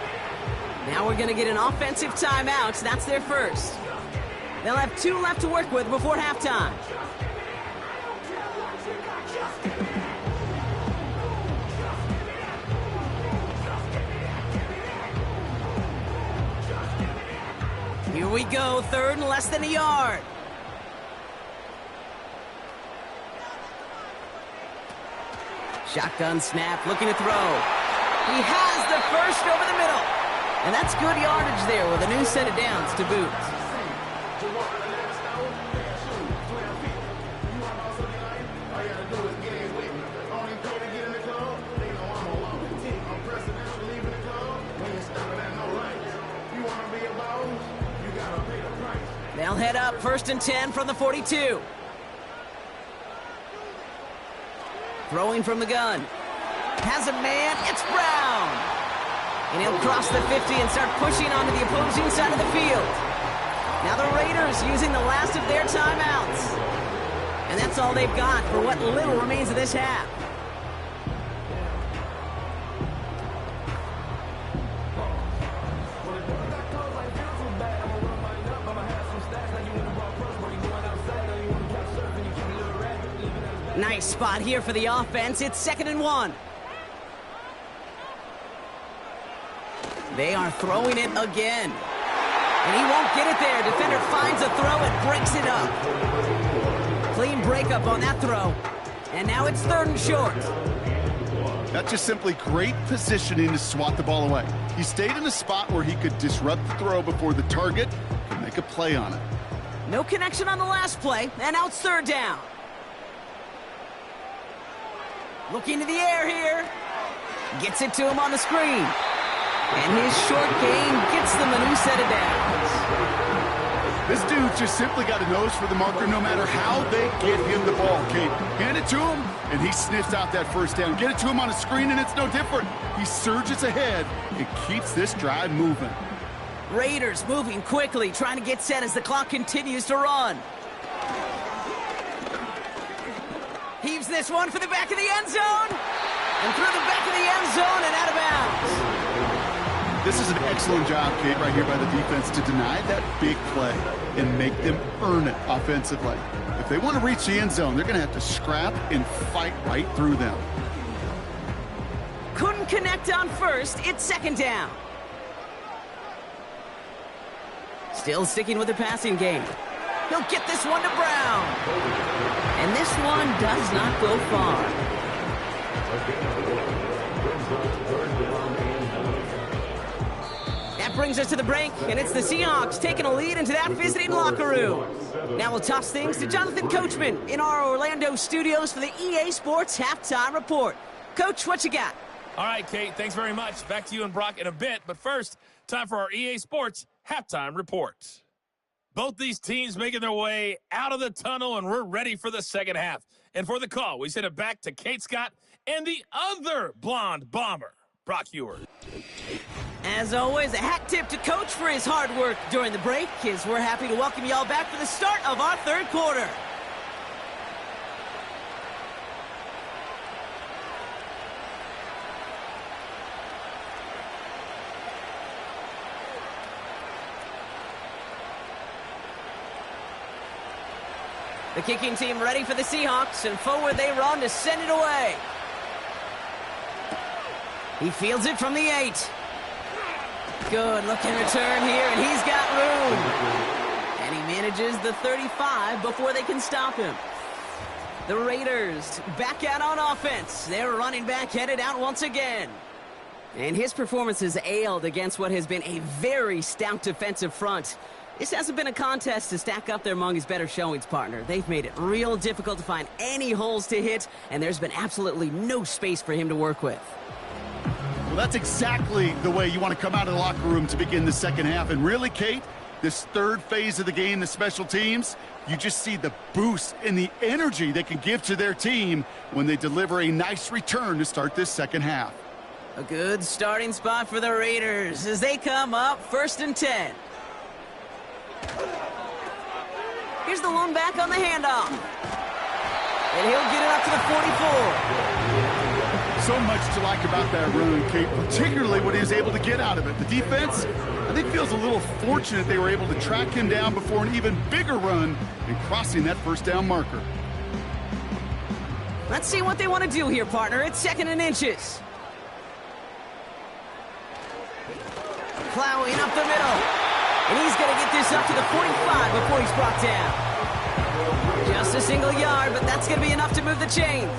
B: Now we're going to get an offensive timeout. That's their first. They'll have 2 left to work with before halftime. Here we go, 3rd and less than a yard. Shotgun snap, looking to throw. He has the first over the middle. And that's good yardage there with a new set of downs to boot. They'll head up 1st and 10 from the 42. Throwing from the gun. Has a man. It's Brown. And he'll cross the 50 and start pushing onto the opposing side of the field. Now the Raiders using the last of their timeouts. And that's all they've got for what little remains of this half. Nice spot here for the offense. It's 2nd and 1. They are throwing it again. And he won't get it there. Defender finds a throw and breaks it up. Clean breakup on that throw. And now it's 3rd and short.
C: That's just simply great positioning to swat the ball away. He stayed in a spot where he could disrupt the throw before the target could make a play on it.
B: No connection on the last play, and now it's 3rd down. Looking to the air here. Gets it to him on the screen. And his short game gets them a new set of downs.
C: This dude just simply got a nose for the marker no matter how they get him the ball, Kate. Hand it to him, and he sniffs out that 1st down. Get it to him on a screen, and it's no different. He surges ahead and keeps this drive moving.
B: Raiders moving quickly, trying to get set as the clock continues to run. Heaves this one for the back of the end zone. And through the back of the end zone and out of bounds.
C: This is an excellent job, Kate, right here by the defense to deny that big play and make them earn it offensively. If they want to reach the end zone, they're going to have to scrap and fight right through them.
B: Couldn't connect on 1st. It's 2nd down. Still sticking with the passing game. He'll get this one to Brown. And this one does not go far. That brings us to the break, and it's the Seahawks taking a lead into that visiting locker room. Now we'll toss things to Jonathan Coachman in our Orlando studios for the EA Sports Halftime Report. Coach, what you got?
E: All right, Kate, thanks very much. Back to you and Brock in a bit. But first, time for our EA Sports Halftime Report. Both these teams making their way out of the tunnel, and we're ready for the second half. And for the call, we send it back to Kate Scott and the other blonde bomber, Brock Ewert.
B: As always, a hat tip to Coach for his hard work during the break, as we're happy to welcome you all back for the start of our 3rd quarter. The kicking team ready for the Seahawks, and forward they run to send it away. He fields it from the 8. Good looking return here, and he's got room. And he manages the 35 before they can stop him. The Raiders back out on offense. Their running back headed out once again. And his performance has ailed against what has been a very stout defensive front. This hasn't been a contest to stack up there among his better showings, partner. They've made it real difficult to find any holes to hit, and there's been absolutely no space for him to work with.
C: Well, that's exactly the way you want to come out of the locker room to begin the second half. And really, Kate, this 3rd phase of the game, the special teams, you just see the boost and the energy they can give to their team when they deliver a nice return to start this second half.
B: A good starting spot for the Raiders as they come up 1st and 10. Here's the lone back on the handoff. And he'll get it up to the 44.
C: So much to like about that run, Kate, particularly what he was able to get out of it. The defense, I think, feels a little fortunate they were able to track him down before an even bigger run and crossing that 1st down marker.
B: Let's see what they want to do here, partner. It's 2nd and inches. Plowing up the middle. And he's going to get this up to the 45 before he's brought down. Just a single yard, but that's going to be enough to move the chains.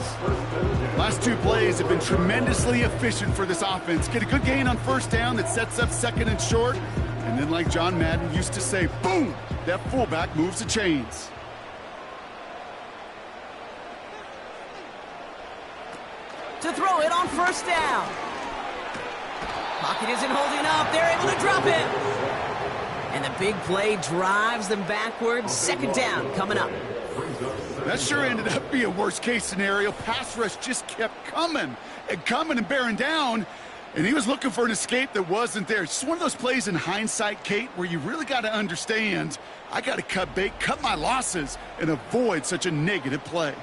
C: Last 2 plays have been tremendously efficient for this offense. Get a good gain on 1st down that sets up 2nd and short. And then, like John Madden used to say, boom, that fullback moves the chains.
B: To throw it on 1st down. Pocket isn't holding up. They're able to drop him. And the big play drives them backwards. 2nd down coming up.
C: That sure ended up being a worst-case scenario. Pass rush just kept coming and bearing down, and he was looking for an escape that wasn't there. It's just one of those plays in hindsight, Kate, where you really got to understand, I got to cut bait, cut my losses, and avoid such a negative play.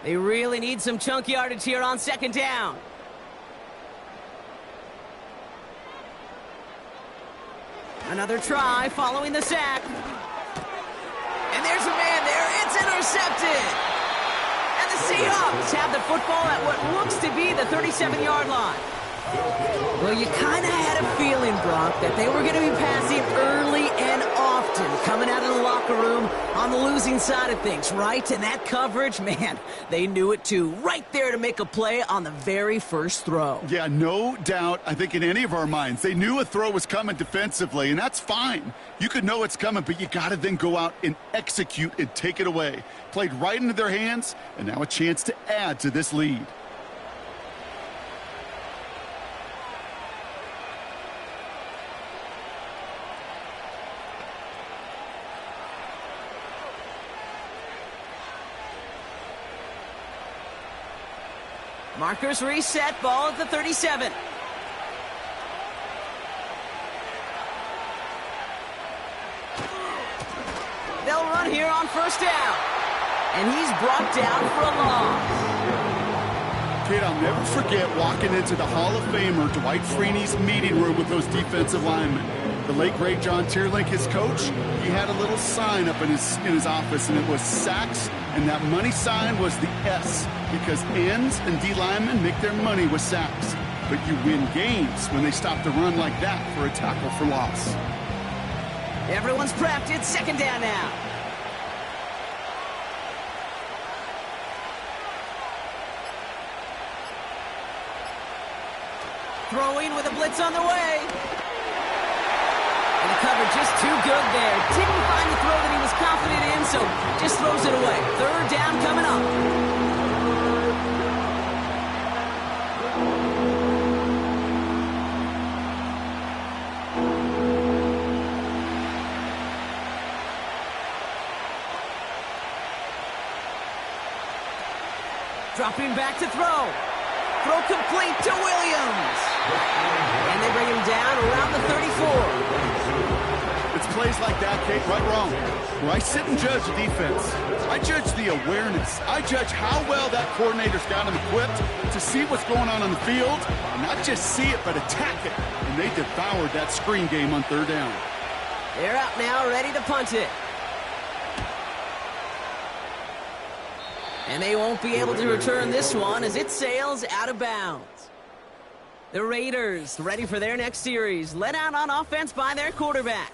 B: They really need some chunk yardage here on second down. Another try following the sack. And there's a man there. It's intercepted. And the Seahawks have the football at what looks to be the 37-yard line. Well, you kind of had a feeling, Brock, that they were going to be passing early and often coming out of the locker room on the losing side of things, right? And that coverage, man, they knew it too. Right there to make a play on the very first throw.
C: Yeah, no doubt. I think in any of our minds, they knew a throw was coming defensively, and that's fine. You could know it's coming, but you got to then go out and execute and take it away. Played right into their hands, and now a chance to add to this lead.
B: Markers reset, ball at the 37. They'll run here on first down. And he's brought down for a loss.
C: Kid, I'll never forget walking into the Hall of Famer Dwight Freeney's meeting room with those defensive linemen. The late, great John Tierlink, his coach, he had a little sign up in his office, and it was sacks, and that money sign was the S, because ends and D linemen make their money with sacks. But you win games when they stop the run like that for a tackle for loss.
B: Everyone's prepped. It's second down now. Throwing with a blitz on the way. And the cover just too good there. Didn't find the throw that he was confident in, so just throws it away. Third down coming up. Dropping back to throw. Throw complete to Williams. And they bring him down around the 34.
C: It's plays like that, Kate, right wrong. Where I sit and judge the defense, I judge the awareness. I judge how well that coordinator's got him equipped to see what's going on the field, and not just see it, but attack it. And they devoured that screen game on third down.
B: They're out now, ready to punt it. And they won't be able to return this one as it sails out of bounds. The Raiders ready for their next series, led out on offense by their quarterback.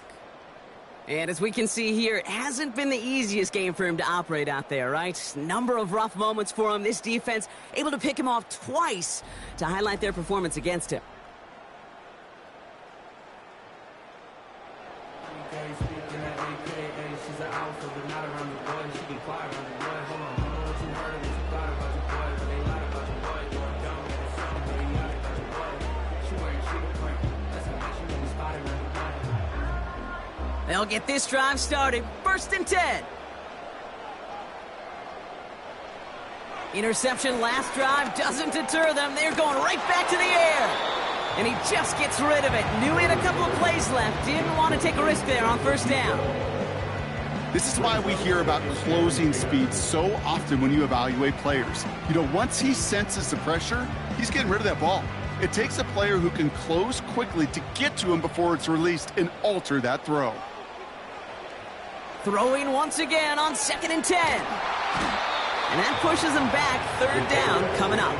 B: And as we can see here, it hasn't been the easiest game for him to operate out there, right? Number of rough moments for him. This defense able to pick him off twice to highlight their performance against him. They'll get this drive started. First and 10. Interception last drive doesn't deter them. They're going right back to the air. And he just gets rid of it. Knew he had a couple of plays left. Didn't want to take a risk there on first down.
C: This is why we hear about closing speed so often when you evaluate players. You know, once he senses the pressure, he's getting rid of that ball. It takes a player who can close quickly to get to him before it's released and alter that throw.
B: Throwing once again on second and 10. And that pushes him back. Third down coming up.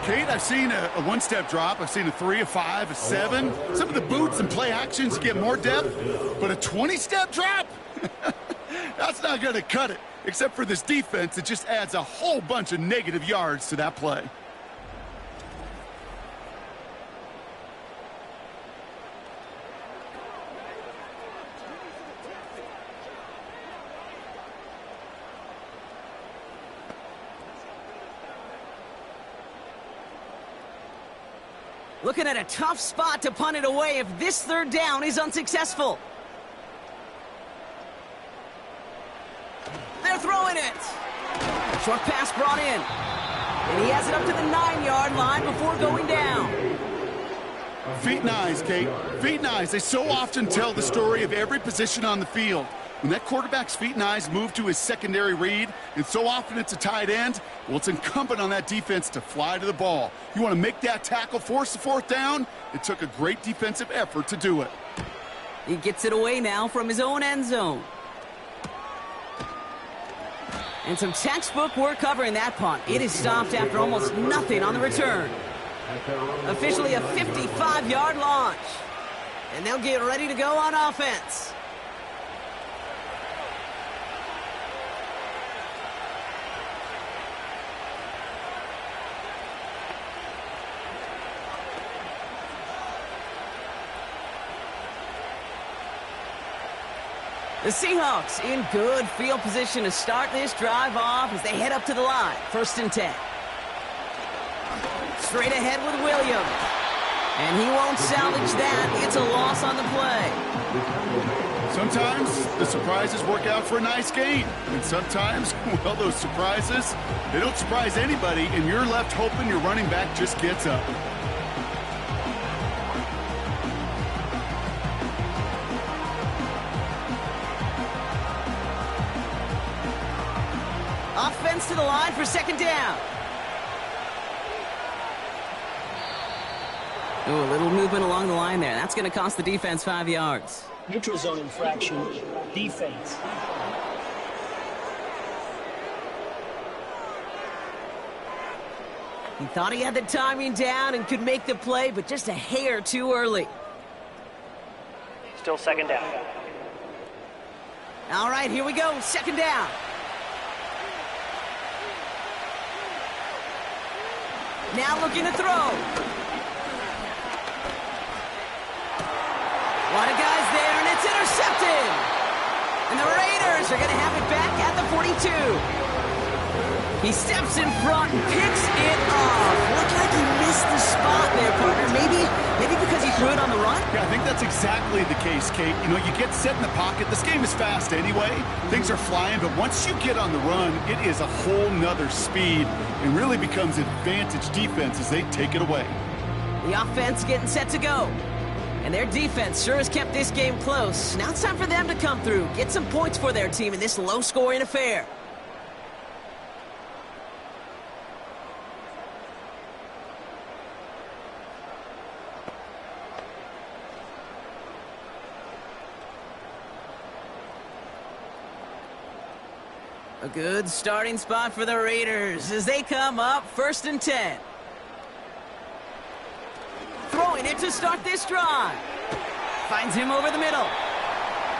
C: Kate, I've seen a one-step drop. I've seen a 3, a 5, a 7. Some of the boots and play actions get more depth. But a 20-step drop? That's not going to cut it. Except for this defense, it just adds a whole bunch of negative yards to that play.
B: Looking at a tough spot to punt it away if this third down is unsuccessful. They're throwing it. Short pass brought in. And he has it up to the 9-yard line before going down.
C: Feet and eyes, Kate. Feet and eyes. They so often tell the story of every position on the field. When that quarterback's feet and eyes move to his secondary read, and so often it's a tight end, well, it's incumbent on that defense to fly to the ball. You want to make that tackle, force the fourth down? It took a great defensive effort to do it.
B: He gets it away now from his own end zone. And some textbook work covering that punt. It is stopped after almost nothing on the return. Officially a 55-yard launch. And they'll get ready to go on offense. The Seahawks in good field position to start this drive off as they head up to the line. 1st and 10. Straight ahead with Williams. And he won't salvage that. It's a loss on the play.
C: Sometimes the surprises work out for a nice gain. And sometimes, well, those surprises, they don't surprise anybody, and you're left hoping your running back just gets up.
B: Offense to the line for 2nd down. Ooh, a little movement along the line there. That's going to cost the defense 5 yards.
F: Neutral zone infraction, defense.
B: He thought he had the timing down and could make the play, but just a hair too early.
D: Still 2nd down.
B: All right, here we go. 2nd down. Now looking to throw. A lot of guys there, and it's intercepted. And the Raiders are going to have it back at the 42. He steps in front and picks it off. Looked like he missed the spot there, partner. Maybe because he threw it on the run?
C: Yeah, I think that's exactly the case, Kate. You know, you get set in the pocket. This game is fast anyway. Things are flying, but once you get on the run, it is a whole nother speed and really becomes advantage defense as they take it away.
B: The offense getting set to go. And their defense sure has kept this game close. Now it's time for them to come through, get some points for their team in this low-scoring affair. A good starting spot for the Raiders as they come up 1st and 10. Throwing it to start this drive. Finds him over the middle.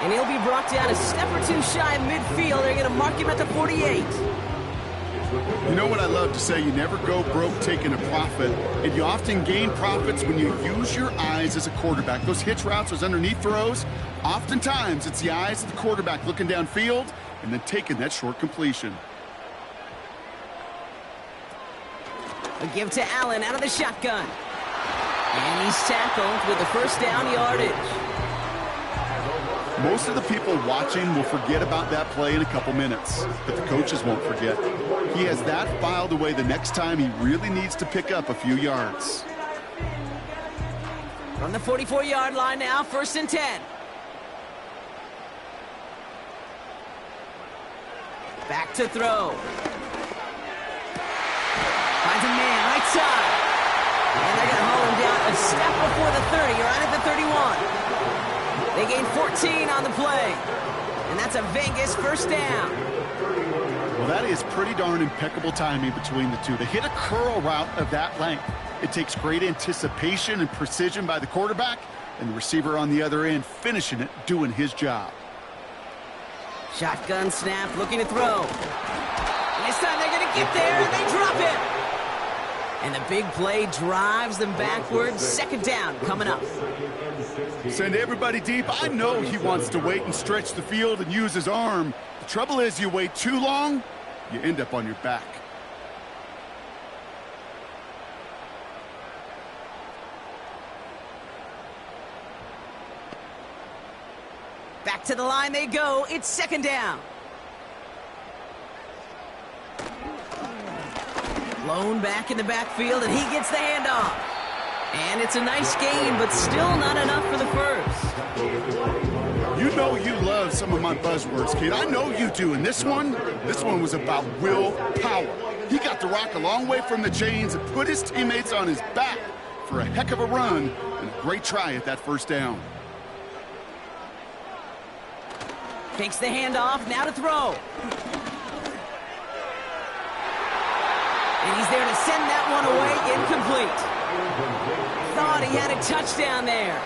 B: And he'll be brought down a step or two shy of midfield. They're going to mark him at the 48.
C: You know what I love to say? You never go broke taking a profit. And you often gain profits when you use your eyes as a quarterback. Those hitch routes, those underneath throws, oftentimes it's the eyes of the quarterback looking downfield and then taking that short completion.
B: A give to Allen out of the shotgun. And he's tackled with the 1st down yardage.
C: Most of the people watching will forget about that play in a couple minutes, but the coaches won't forget. He has that filed away the next time he really needs to pick up a few yards.
B: From the 44-yard line now, 1st and 10. Back to throw. Finds a man right side. And they're going to haul him down a step before the 30, right at the 31. They gain 14 on the play. And that's a Vegas 1st down.
C: Well, that is pretty darn impeccable timing between the two. To hit a curl route of that length, it takes great anticipation and precision by the quarterback, and the receiver on the other end finishing it, doing his job.
B: Shotgun snap, looking to throw. And this time they're going to get there, and they drop it. And the big play drives them backwards. 2nd down coming up.
C: Send everybody deep. I know he wants to wait and stretch the field and use his arm. The trouble is you wait too long, you end up on your back.
B: Back to the line they go. It's 2nd down. Lone back in the backfield, and he gets the handoff. And it's a nice gain, but still not enough for the first.
C: You know you love some of my buzzwords, kid. I know you do. And this one was about willpower. He got the rock a long way from the chains and put his teammates on his back for a heck of a run and a great try at that first down.
B: Takes the handoff, now to throw. And he's there to send that one away, incomplete. Thought he had a touchdown there.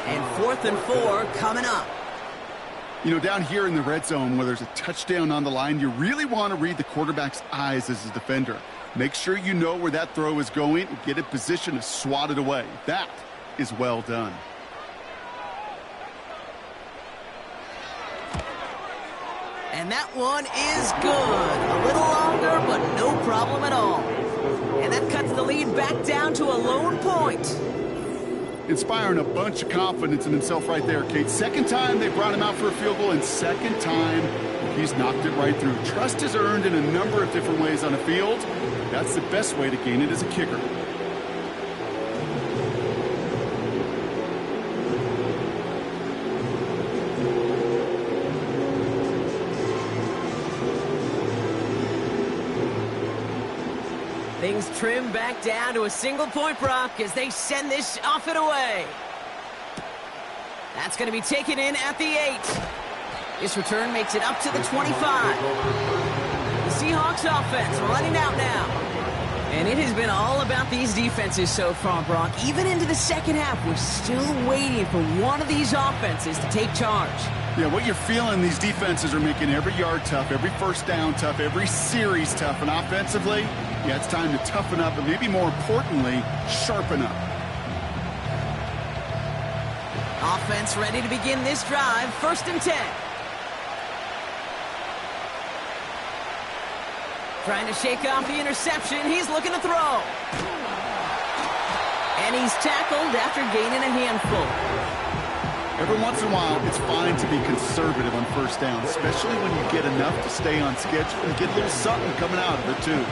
B: And 4th and 4 coming up.
C: You know, down here in the red zone where there's a touchdown on the line, you really want to read the quarterback's eyes as a defender. Make sure you know where that throw is going and get in position to swat it away. That is well done.
B: And that one is good. A little longer, but no problem at all. And that cuts the lead back down to a lone point.
C: Inspiring a bunch of confidence in himself right there, Kate. Second time they brought him out for a field goal, and second time he's knocked it right through. Trust is earned in a number of different ways on the field. That's the best way to gain it as a kicker.
B: Things trim back down to a single point, Brock, as they send this off and away. That's going to be taken in at the 8. This return makes it up to the 25. The Seahawks offense running out now. And it has been all about these defenses so far, Brock. Even into the second half, we're still waiting for one of these offenses to take charge.
C: Yeah, what you're feeling, these defenses are making every yard tough, every first down tough, every series tough. And offensively, yeah, it's time to toughen up, but maybe more importantly, sharpen up.
B: Offense ready to begin this drive. 1st and 10. Trying to shake off the interception. He's looking to throw. And he's tackled after gaining a handful.
C: Every once in a while, it's fine to be conservative on first down, especially when you get enough to stay on schedule and get a little something coming out of it, too.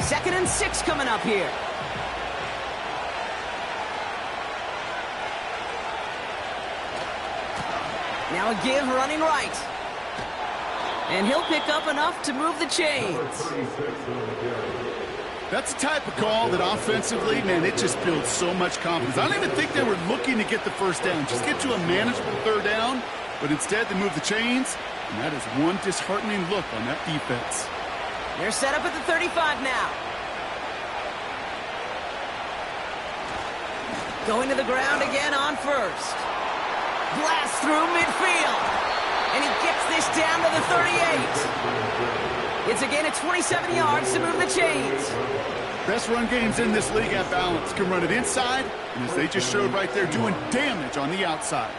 B: 2nd and 6 coming up here. Now a give running right. And he'll pick up enough to move the chains.
C: That's the type of call that offensively, man, it just builds so much confidence. I don't even think they were looking to get the first down. Just get to a manageable 3rd down, but instead they move the chains, and that is one disheartening look on that defense.
B: They're set up at the 35 now. Going to the ground again on 1st. Blast through midfield. And he gets this down to the 38. It's a gain of 27 yards to move the chains.
C: Best run games in this league at balance. Can run it inside, and as they just showed right there, doing damage on the outside.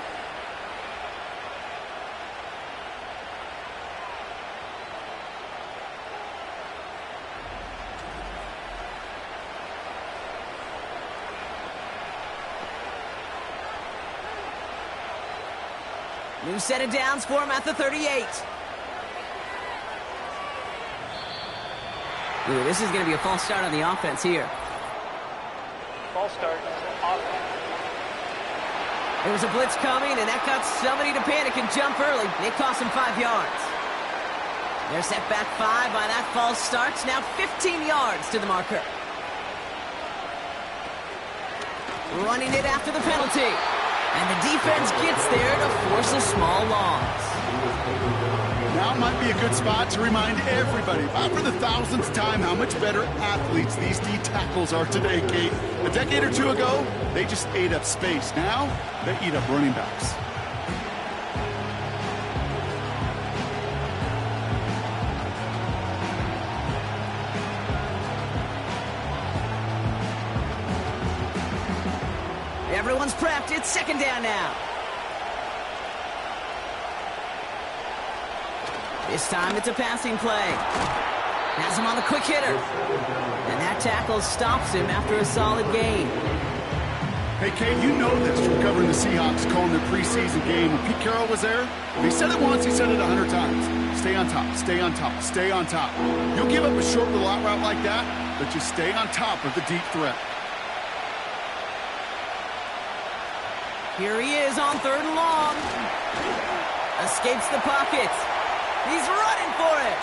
B: New set of downs for him at the 38. Ooh, this is going to be a false start on the offense here.
D: False start, offense.
B: There was a blitz coming, and that got somebody to panic and jump early. It cost him 5 yards. They're set back 5 by that false start. Now 15 yards to the marker. Running it after the penalty. And the defense gets there to force a small loss.
C: Now might be a good spot to remind everybody, about for the 1000th time, how much better athletes these D tackles are today, Kate. A decade or two ago, they just ate up space. Now, they eat up running backs.
B: Everyone's prepped. It's 2nd down now. This time it's a passing play. Has him on the quick hitter. And that tackle stops him after a solid gain.
C: Hey, Kate, you know this from covering the Seahawks, calling their preseason game. When Pete Carroll was there, if he said it once, he said it 100 times. Stay on top, stay on top, stay on top. You'll give up a short little out route like that, but just stay on top of the deep threat.
B: Here he is on 3rd and long. Escapes the pocket. He's running for it.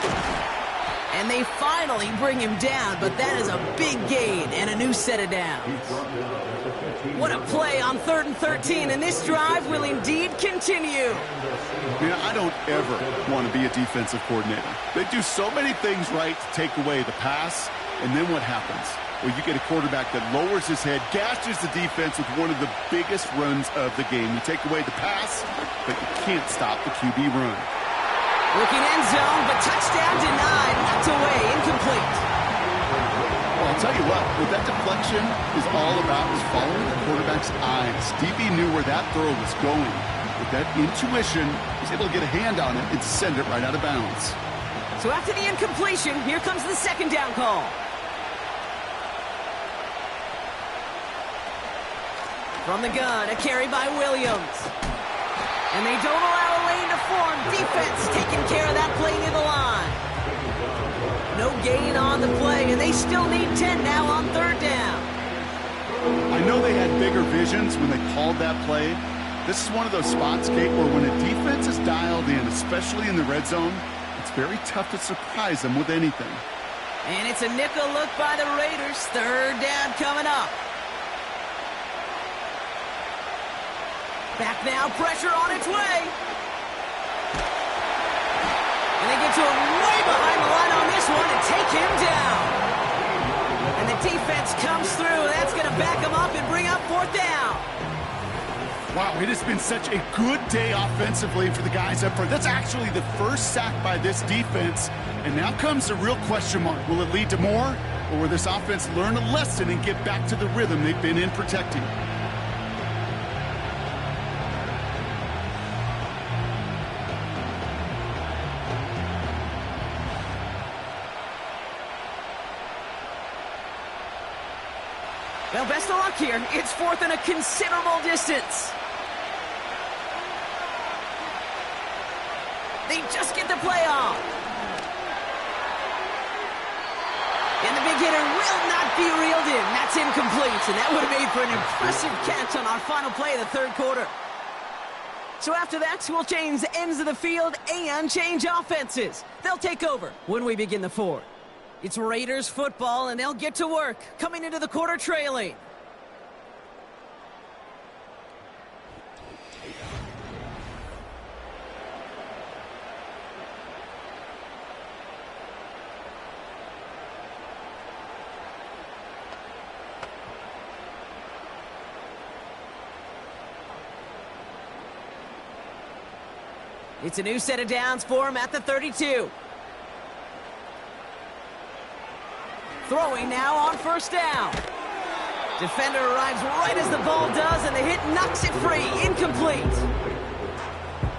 B: And they finally bring him down, but that is a big gain and a new set of downs. What a play on 3rd and 13, and this drive will indeed continue.
C: Man, I don't ever want to be a defensive coordinator. They do so many things right to take away the pass, and then what happens? Well, you get a quarterback that lowers his head, gashes the defense with one of the biggest runs of the game. You take away the pass, but you can't stop the QB run.
B: Looking end zone, but touchdown denied, knocked away, incomplete.
C: Well, I'll tell you what that deflection is all about is following the quarterback's eyes. DB knew where that throw was going. With that intuition, he was able to get a hand on it and send it right out of bounds.
B: So after the incompletion, here comes the 2nd down call. From the gun, a carry by Williams. And they don't allow a lane to form. Defense taking care of that play near the line. No gain on the play, and they still need 10 now on 3rd down.
C: I know they had bigger visions when they called that play. This is one of those spots, Kate, where when a defense is dialed in, especially in the red zone, it's very tough to surprise them with anything.
B: And it's a nickel look by the Raiders. 3rd down coming up. Back now, pressure on its way. And they get to him way behind the line on this one and take him down. And the defense comes through. That's going to back him up and bring up 4th down.
C: Wow, it has been such a good day offensively for the guys up front. That's actually the first sack by this defense. And now comes the real question mark. Will it lead to more? Or will this offense learn a lesson and get back to the rhythm they've been in protecting?
B: Well, best of luck here. It's 4th and a considerable distance. They just get the play off. And the big hitter will not be reeled in. That's incomplete, and that would have made for an impressive catch on our final play of the 3rd quarter. So after that, we'll change the ends of the field and change offenses. They'll take over when we begin the 4th. It's Raiders football, and they'll get to work, coming into the quarter trailing. It's a new set of downs for him at the 32. Throwing now on 1st down. Defender arrives right as the ball does, and the hit knocks it free. Incomplete.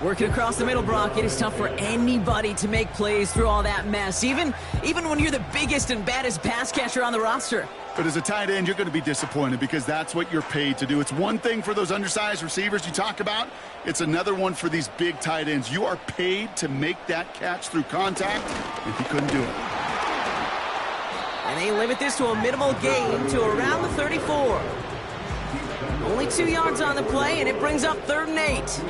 B: Working across the middle, Brock, it is tough for anybody to make plays through all that mess, even when you're the biggest and baddest pass catcher on the roster.
C: But as a tight end, you're going to be disappointed because that's what you're paid to do. It's one thing for those undersized receivers you talk about. It's another one for these big tight ends. You are paid to make that catch through contact, and he couldn't do it.
B: And they limit this to a minimal gain to around the 34. Only 2 yards on the play, and it brings up 3rd and 8.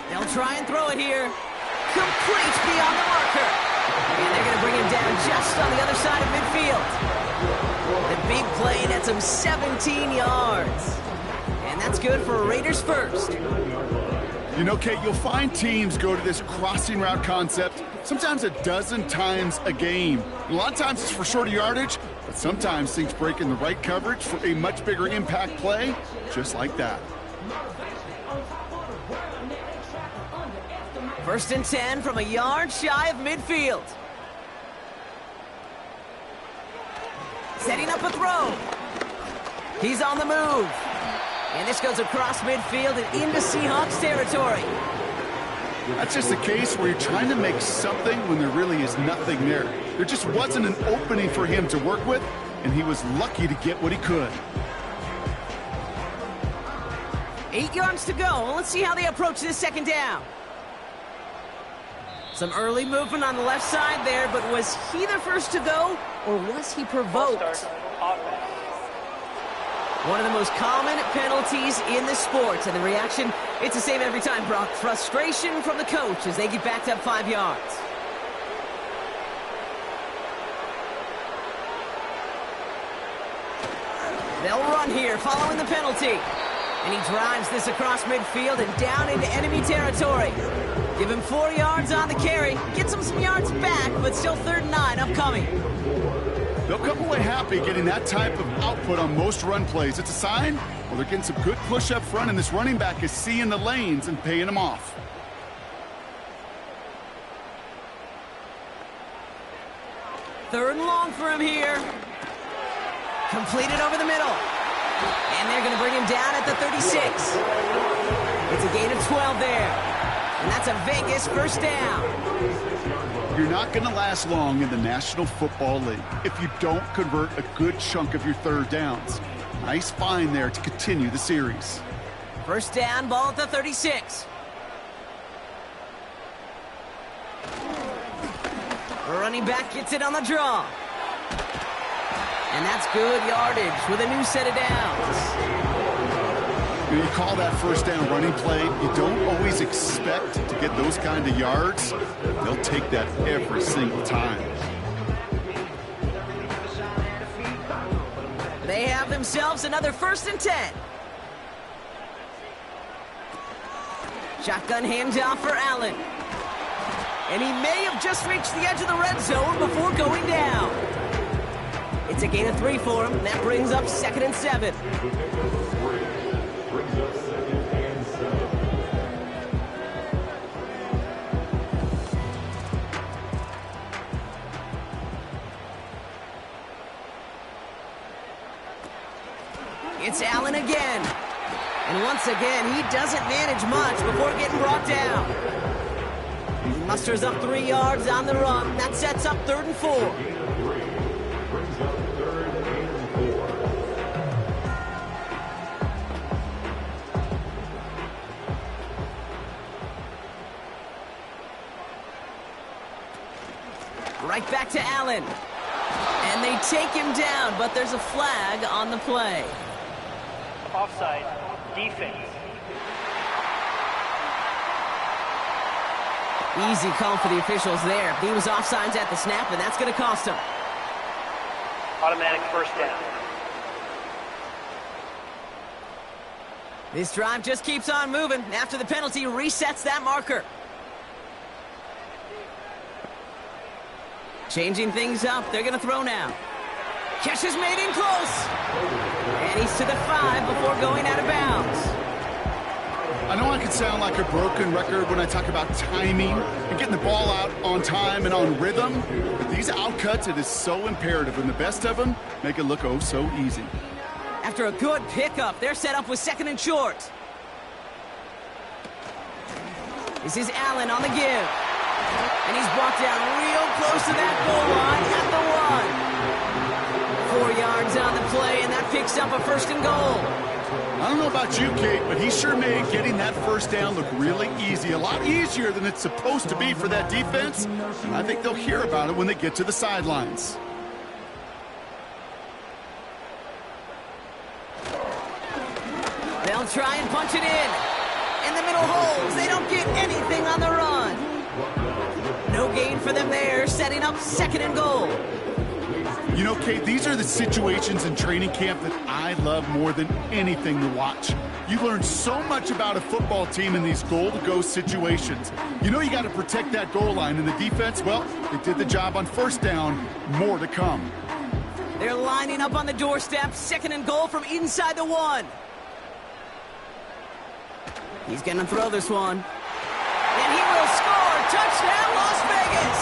B: They'll try and throw it here. Complete beyond the marker. And they're going to bring him down just on the other side of midfield. The big play nets him 17 yards. And that's good for Raiders first.
C: You know, Kate, you'll find teams go to this crossing route concept sometimes a dozen times a game. A lot of times it's for shorter yardage, but sometimes things break in the right coverage for a much bigger impact play, just like that.
B: 1st and 10 from a yard shy of midfield. Setting up a throw. He's on the move. And this goes across midfield and into Seahawks territory.
C: That's just a case where you're trying to make something when there really is nothing there. There just wasn't an opening for him to work with, and he was lucky to get what he could.
B: 8 yards to go. Let's see how they approach this second down. Some early movement on the left side there, but was he the first to go, or was he provoked? One of the most common penalties in the sport, and the reaction, it's the same every time, Brock. Frustration from the coach as they get backed up 5 yards. They'll run here, following the penalty. And he drives this across midfield and down into enemy territory. Give him 4 yards on the carry. Gets him some yards back, but still 3rd and 9 upcoming.
C: They'll come away happy getting that type of output on most run plays. It's a sign, well, they're getting some good push up front, and this running back is seeing the lanes and paying them off.
B: Third and long for him here. Completed over the middle. And they're going to bring him down at the 36. It's a gain of 12 there. And that's a Vegas first down.
C: You're not going to last long in the National Football League if you don't convert a good chunk of your third downs. Nice find there to continue the series.
B: First down, ball at the 36. Running back gets it on the draw. And that's good yardage with a new set of downs.
C: You call that first down running play, you don't always expect to get those kind of yards. They'll take that every single time.
B: They have themselves another 1st and 10. Shotgun handoff for Allen. And he may have just reached the edge of the red zone before going down. It's a gain of 3 for him, and that brings up 2nd and 7. It's Allen again. And once again, he doesn't manage much before getting brought down. He musters up 3 yards on the run. That sets up 3rd and 4. Right back to Allen. And they take him down, but there's a flag on the play.
F: Offside, defense.
B: Easy call for the officials there. He was offsides at the snap, and that's going to cost him.
F: Automatic first down.
B: This drive just keeps on moving. After the penalty, resets that marker. Changing things up. They're going to throw now. Catch is made in close. And he's to the 5 before going out of bounds.
C: I know I can sound like a broken record when I talk about timing and getting the ball out on time and on rhythm, but these outcuts, it is so imperative, and the best of them make it look oh so easy.
B: After a good pickup, they're set up with 2nd and short. This is Allen on the give. And he's brought down real close to that goal line at the 1. 4 yards on the play, and that picks up a 1st and goal.
C: I don't know about you, Kate, but he sure made getting that first down look really easy. A lot easier than it's supposed to be for that defense. And I think they'll hear about it when they get to the sidelines.
B: They'll try and punch it in. In the middle holes, they don't get anything on the run. No gain for them there, setting up 2nd and goal.
C: You know, Kate, these are the situations in training camp that I love more than anything to watch. You learn so much about a football team in these goal-to-go situations. You know you got to protect that goal line, and the defense, well, they did the job on first down. More to come.
B: They're lining up on the doorstep, 2nd and goal from inside the 1. He's going to throw this one. And he will score! Touchdown, Las Vegas!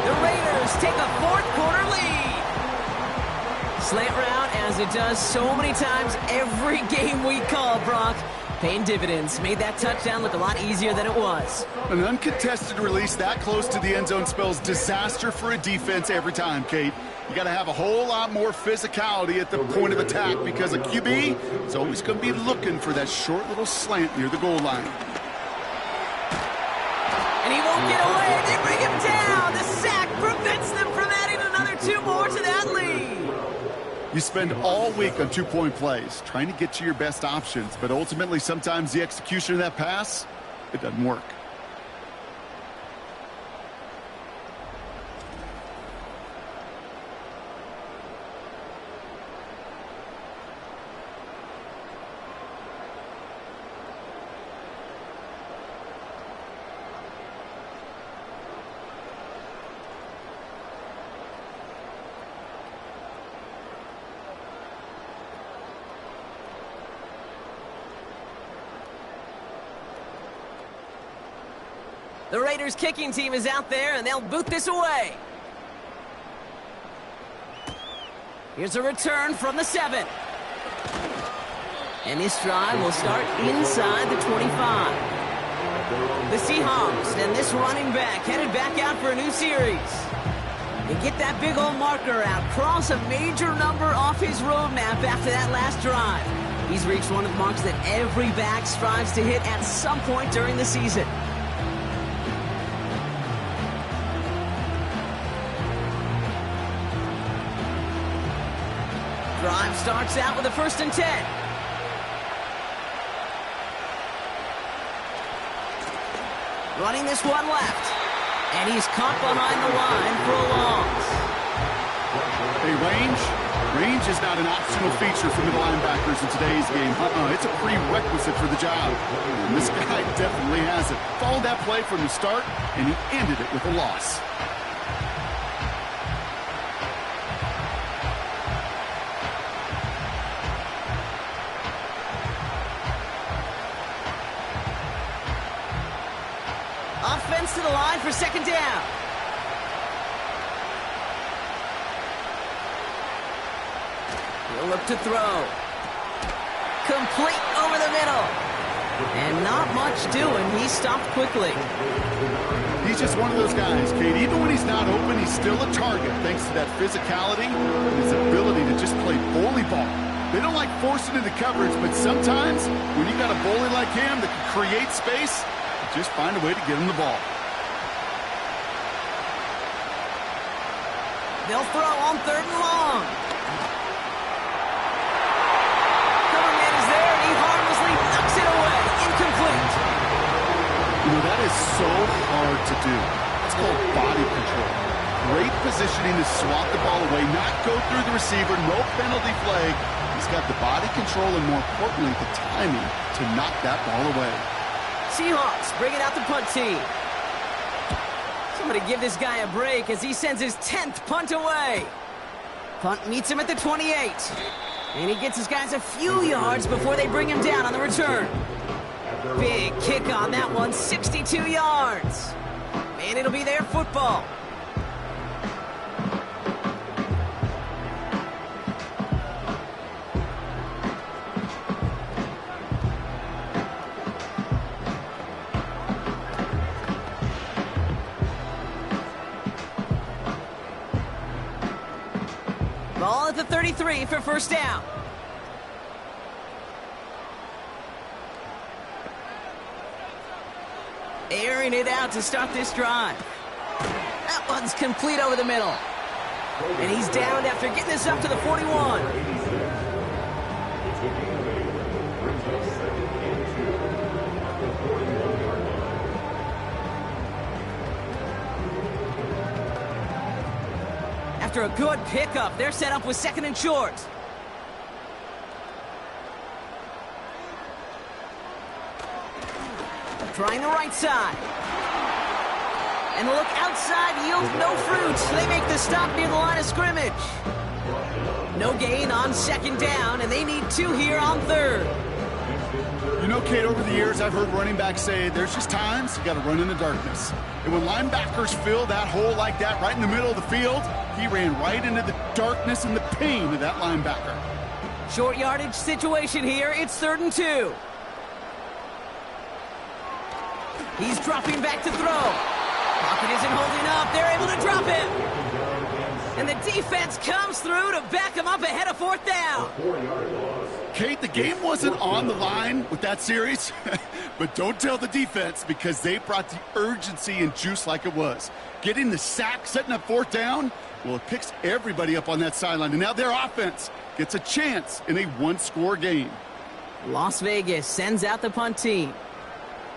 B: The Raiders take a 4th quarter lead. slant route, as it does so many times every game we call, Brock. Paying dividends. Made that touchdown look a lot easier than it was.
C: An uncontested release that close to the end zone spells disaster for a defense every time, Kate. You got to have a whole lot more physicality at the point of attack because a QB is always going to be looking for that short little slant near the goal line.
B: And he won't get away. They bring him down. The sack prevents them from adding another 2 more to that lead.
C: You spend all week on two-point plays trying to get to your best options, but ultimately sometimes the execution of that pass, it doesn't work.
B: The Raiders kicking team is out there, and they'll boot this away. Here's a return from the 7. And this drive will start inside the 25. The Seahawks and this running back headed back out for a new series. They get that big old marker out, cross a major number off his roadmap after that last drive. He's reached one of the marks that every back strives to hit at some point during the season. Drive starts out with a 1st and 10. Running this one left. And he's caught behind the line for a loss.
C: Hey, range is not an optional feature for middle linebackers in today's game. It's a prerequisite for the job. And this guy definitely has it. Followed that play from the start, and he ended it with a loss.
B: Offense to the line for 2nd down. He'll look to throw. Complete over the middle. And not much doing. He stopped quickly.
C: He's just one of those guys, Kate. Even when he's not open, he's still a target thanks to that physicality and his ability to just play bully ball. They don't like forcing into coverage, but sometimes when you got a bully like him that can create space, just find a way to get him the ball.
B: They'll throw on 3rd and long. Cover man is there, and he harmlessly knocks it away. Incomplete.
C: You know, that is so hard to do. It's called body control. Great positioning to swat the ball away, not go through the receiver, no penalty flag. He's got the body control and, more importantly, the timing to knock that ball away.
B: Seahawks bringing out the punt team. Somebody give this guy a break as he sends his 10th punt away. Punt meets him at the 28. And he gets his guys a few yards before they bring him down on the return. Big kick on that one, 62 yards. And it'll be their football. Ball at the 33 for 1st down. Airing it out to start this drive. That one's complete over the middle. And he's down after getting this up to the 41. After a good pickup, they're set up with 2nd and short. Trying the right side. And the look outside yields no fruit. They make the stop near the line of scrimmage. No gain on 2nd down, and they need 2 here on 3rd.
C: You know, Kate, over the years, I've heard running backs say there's just times you got to run in the darkness. And when linebackers fill that hole like that right in the middle of the field, he ran right into the darkness and the pain of that linebacker.
B: Short yardage situation here. It's 3rd and 2. He's dropping back to throw. Pocket isn't holding up. They're able to drop him. And the defense comes through to back him up ahead of 4th down.
C: Kate, the game wasn't on the line with that series, but don't tell the defense because they brought the urgency and juice like it was. Getting the sack, setting up 4th down, well, it picks everybody up on that sideline. And now their offense gets a chance in a one-score game.
B: Las Vegas sends out the punt team.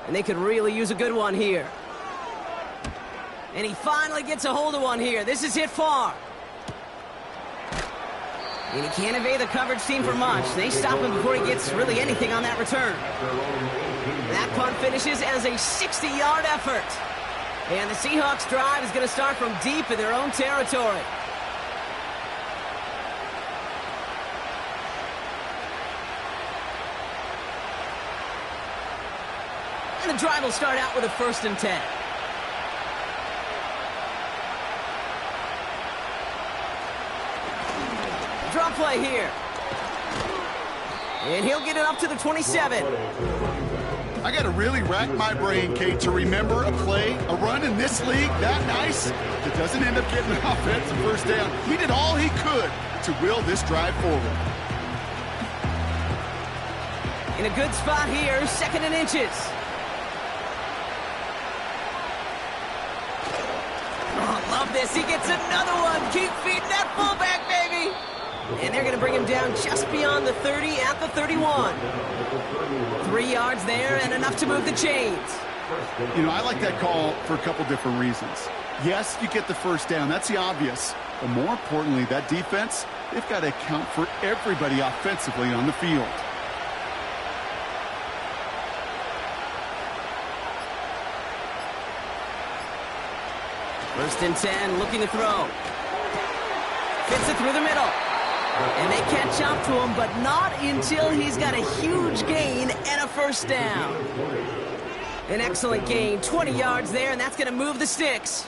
B: And they could really use a good one here. And he finally gets a hold of one here. This is hit far. And he can't evade the coverage team for much. They stop him before he gets really anything on that return. That punt finishes as a 60-yard effort. And the Seahawks drive is going to start from deep in their own territory. And the drive will start out with a 1st and 10. Draw play here. And he'll get it up to the 27.
C: I got to really rack my brain, Kate, to remember a play, a run in this league that nice that doesn't end up getting an offensive 1st down. He did all he could to will this drive forward.
B: In a good spot here, 2nd and inches. Oh, love this. He gets another one. Keep feeding that fullback, baby. And they're going to bring him down just beyond the 30 at the 31. 3 yards there and enough to move the chains.
C: You know, I like that call for a couple different reasons. Yes, you get the 1st down. That's the obvious. But more importantly, that defense, they've got to account for everybody offensively on the field.
B: First and 10, looking to throw. Fits it through the middle. And they catch up to him, but not until he's got a huge gain and a 1st down. An excellent gain, 20 yards there, and that's going to move the sticks.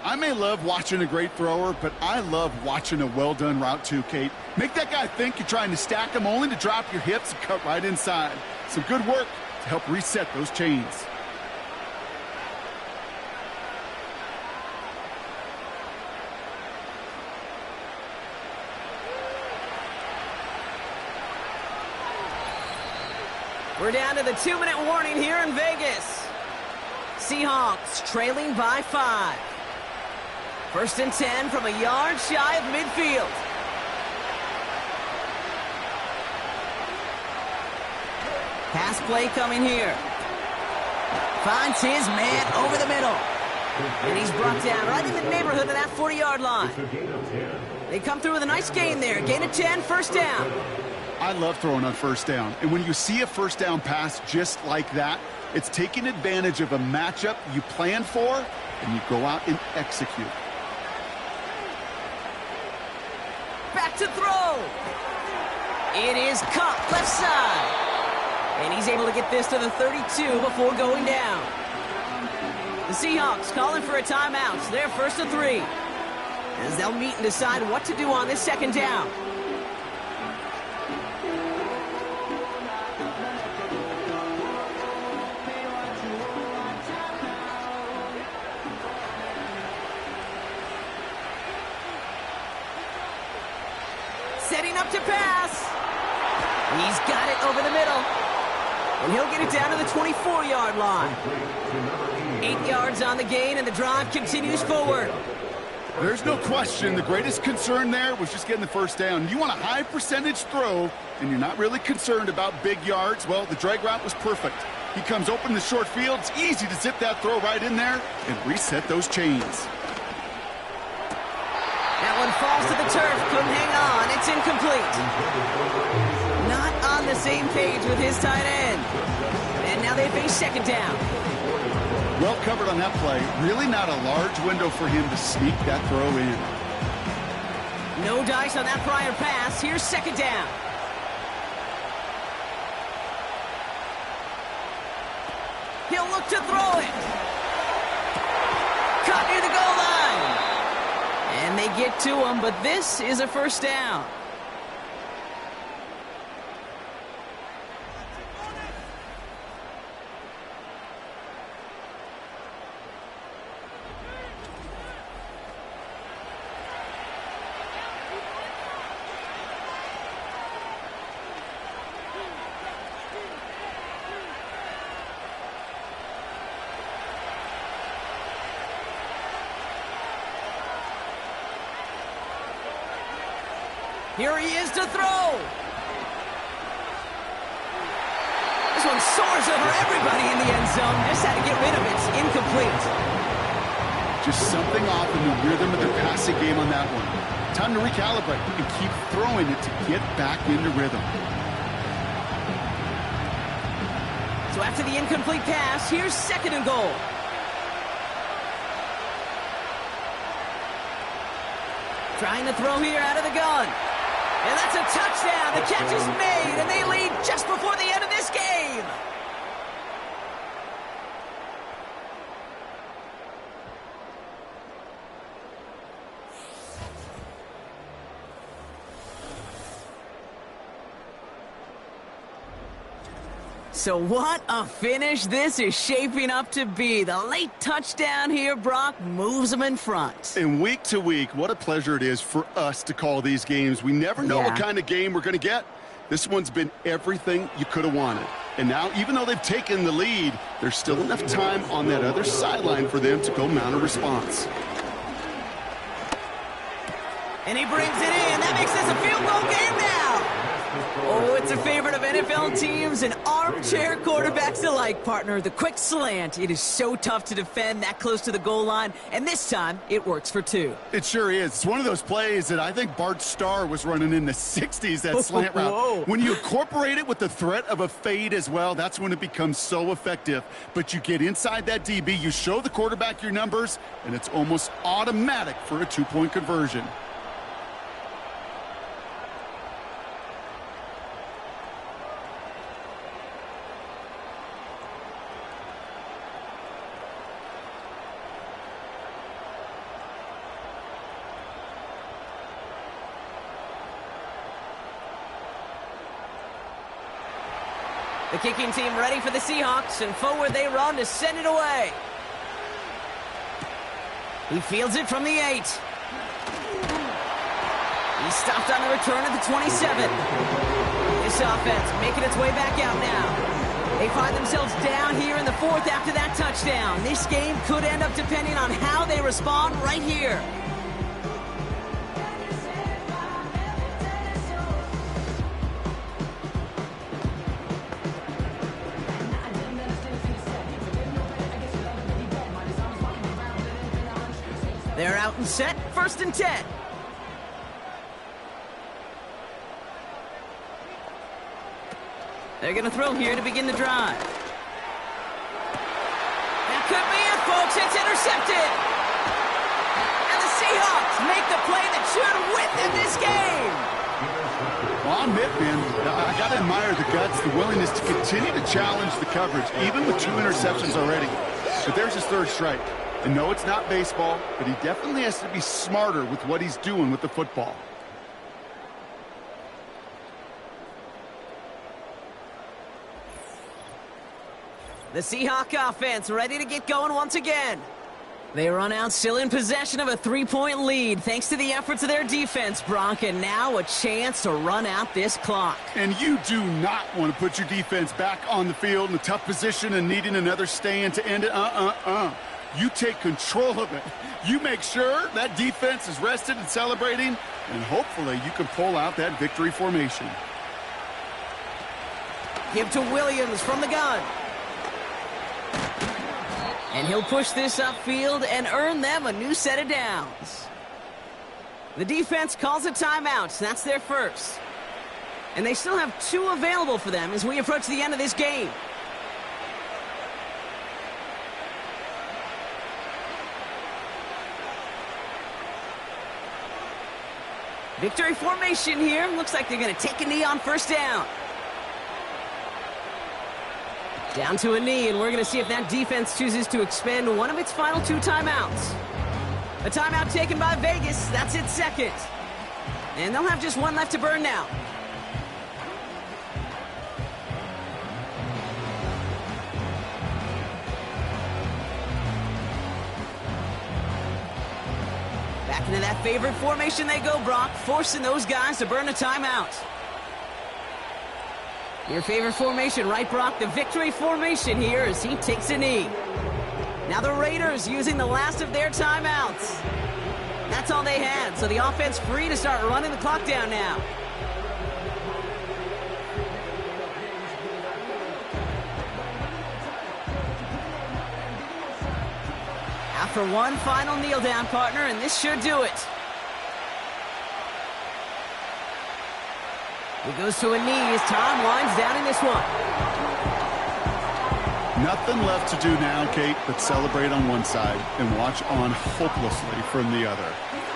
C: I may love watching a great thrower, but I love watching a well-done route too, Kate. Make that guy think you're trying to stack him only to drop your hips and cut right inside. Some good work to help reset those chains.
B: We're down to the 2-minute warning here in Vegas. Seahawks trailing by 5. First and 10 from a yard shy of midfield. Pass play coming here. Finds his man over the middle. And he's brought down right in the neighborhood of that 40-yard line. They come through with a nice gain there. Gain of 10, 1st down.
C: I love throwing on 1st down. And when you see a 1st down pass just like that, it's taking advantage of a matchup you plan for, and you go out and execute.
B: Back to throw. It is caught left side. And he's able to get this to the 32 before going down. The Seahawks calling for a timeout. So they're 1st and 3. As they'll meet and decide what to do on this 2nd down. Setting up to pass. He's got it over the middle. And he'll get it down to the 24-yard line. 8 yards on the gain, and the drive continues forward.
C: There's no question the greatest concern there was just getting the 1st down. You want a high percentage throw, and you're not really concerned about big yards. Well, the drag route was perfect. He comes open in the short field. It's easy to zip that throw right in there and reset those chains.
B: That one falls to the turf. Couldn't hang on. It's incomplete. Not on the same page with his tight end. And now they face 2nd down.
C: Well covered on that play. Really not a large window for him to sneak that throw in.
B: No dice on that prior pass. Here's 2nd down. He'll look to throw it. Caught near the goal line. And they get to him, but this is a first down. Here he is to throw. This one soars over everybody in the end zone. Just had to get rid of it. Incomplete.
C: Just something off in the rhythm of the passing game on that one. Time to recalibrate and keep throwing it to get back into rhythm.
B: So after the incomplete pass, here's 2nd and goal. Trying to throw here out of the gun. And that's a touchdown. The catch is made, and they lead just before the end of this game. So what a finish this is shaping up to be. The late touchdown here, Brock, moves them in front.
C: And week to week, what a pleasure it is for us to call these games. We never know what kind of game we're going to get. This one's been everything you could have wanted. And now, even though they've taken the lead, there's still enough time on that other sideline for them to go mount a response.
B: And he brings it in. That makes this a field goal game now. Oh, it's a favorite of NFL teams and armchair quarterbacks alike, partner. The quick slant. It is so tough to defend that close to the goal line, and this time it works for 2.
C: It sure is. It's one of those plays that I think Bart Starr was running in the 60s, that slant route.
B: Whoa.
C: When you incorporate it with the threat of a fade as well, that's when it becomes so effective. But you get inside that DB, you show the quarterback your numbers, and it's almost automatic for a 2-point conversion.
B: The kicking team ready for the Seahawks, and forward they run to send it away. He fields it from the 8. He's stopped on the return at the 27. This offense making its way back out now. They find themselves down here in the 4th after that touchdown. This game could end up depending on how they respond right here. They're out and set, 1st and 10. They're going to throw here to begin the drive. That could be it, folks. It's intercepted. And the Seahawks make the play that should win them this game.
C: Well, I'll admit, man, I got to admire the guts, the willingness to continue to challenge the coverage, even with 2 interceptions already. But there's his 3rd strike. And no, it's not baseball, but he definitely has to be smarter with what he's doing with the football.
B: The Seahawk offense ready to get going once again. They run out still in possession of a 3-point lead thanks to the efforts of their defense, Brock, and now a chance to run out this clock.
C: And you do not want to put your defense back on the field in a tough position and needing another stand to end it. You take control of it. You make sure that defense is rested and celebrating, and hopefully you can pull out that victory formation.
B: Give to Williams from the gun. And he'll push this upfield and earn them a new set of downs. The defense calls a timeout. That's their first. And they still have 2 available for them as we approach the end of this game. Victory formation here. Looks like they're going to take a knee on 1st down. Down to a knee, and we're going to see if that defense chooses to expend one of its final 2 timeouts. A timeout taken by Vegas. That's its second. And they'll have just 1 left to burn now. Back into that favorite formation they go, Brock, forcing those guys to burn a timeout. Your favorite formation, right, Brock? The victory formation here as he takes a knee. Now the Raiders using the last of their timeouts. That's all they had, so the offense free to start running the clock down now. After one final kneel down, partner, and this should do it. He goes to a knee as time winds down in this one.
C: Nothing left to do now, Kate, but celebrate on one side and watch on hopelessly from the other.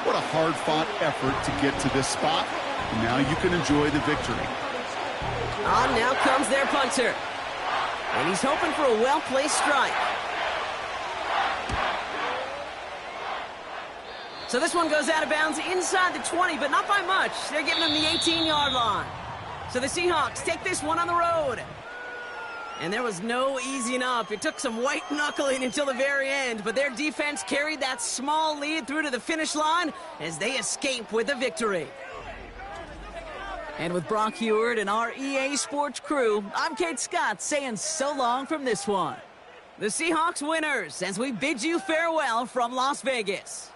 C: What a hard-fought effort to get to this spot. And now you can enjoy the victory.
B: On now comes their punter. And he's hoping for a well-placed strike. So this one goes out of bounds inside the 20, but not by much. They're giving him the 18-yard line. So the Seahawks take this one on the road. And there was no easing up. It took some white knuckling until the very end, but their defense carried that small lead through to the finish line as they escape with a victory.
G: And with Brock Heward and our EA Sports crew, I'm Kate Scott saying so long from this one.
B: The Seahawks winners as we bid you farewell from Las Vegas.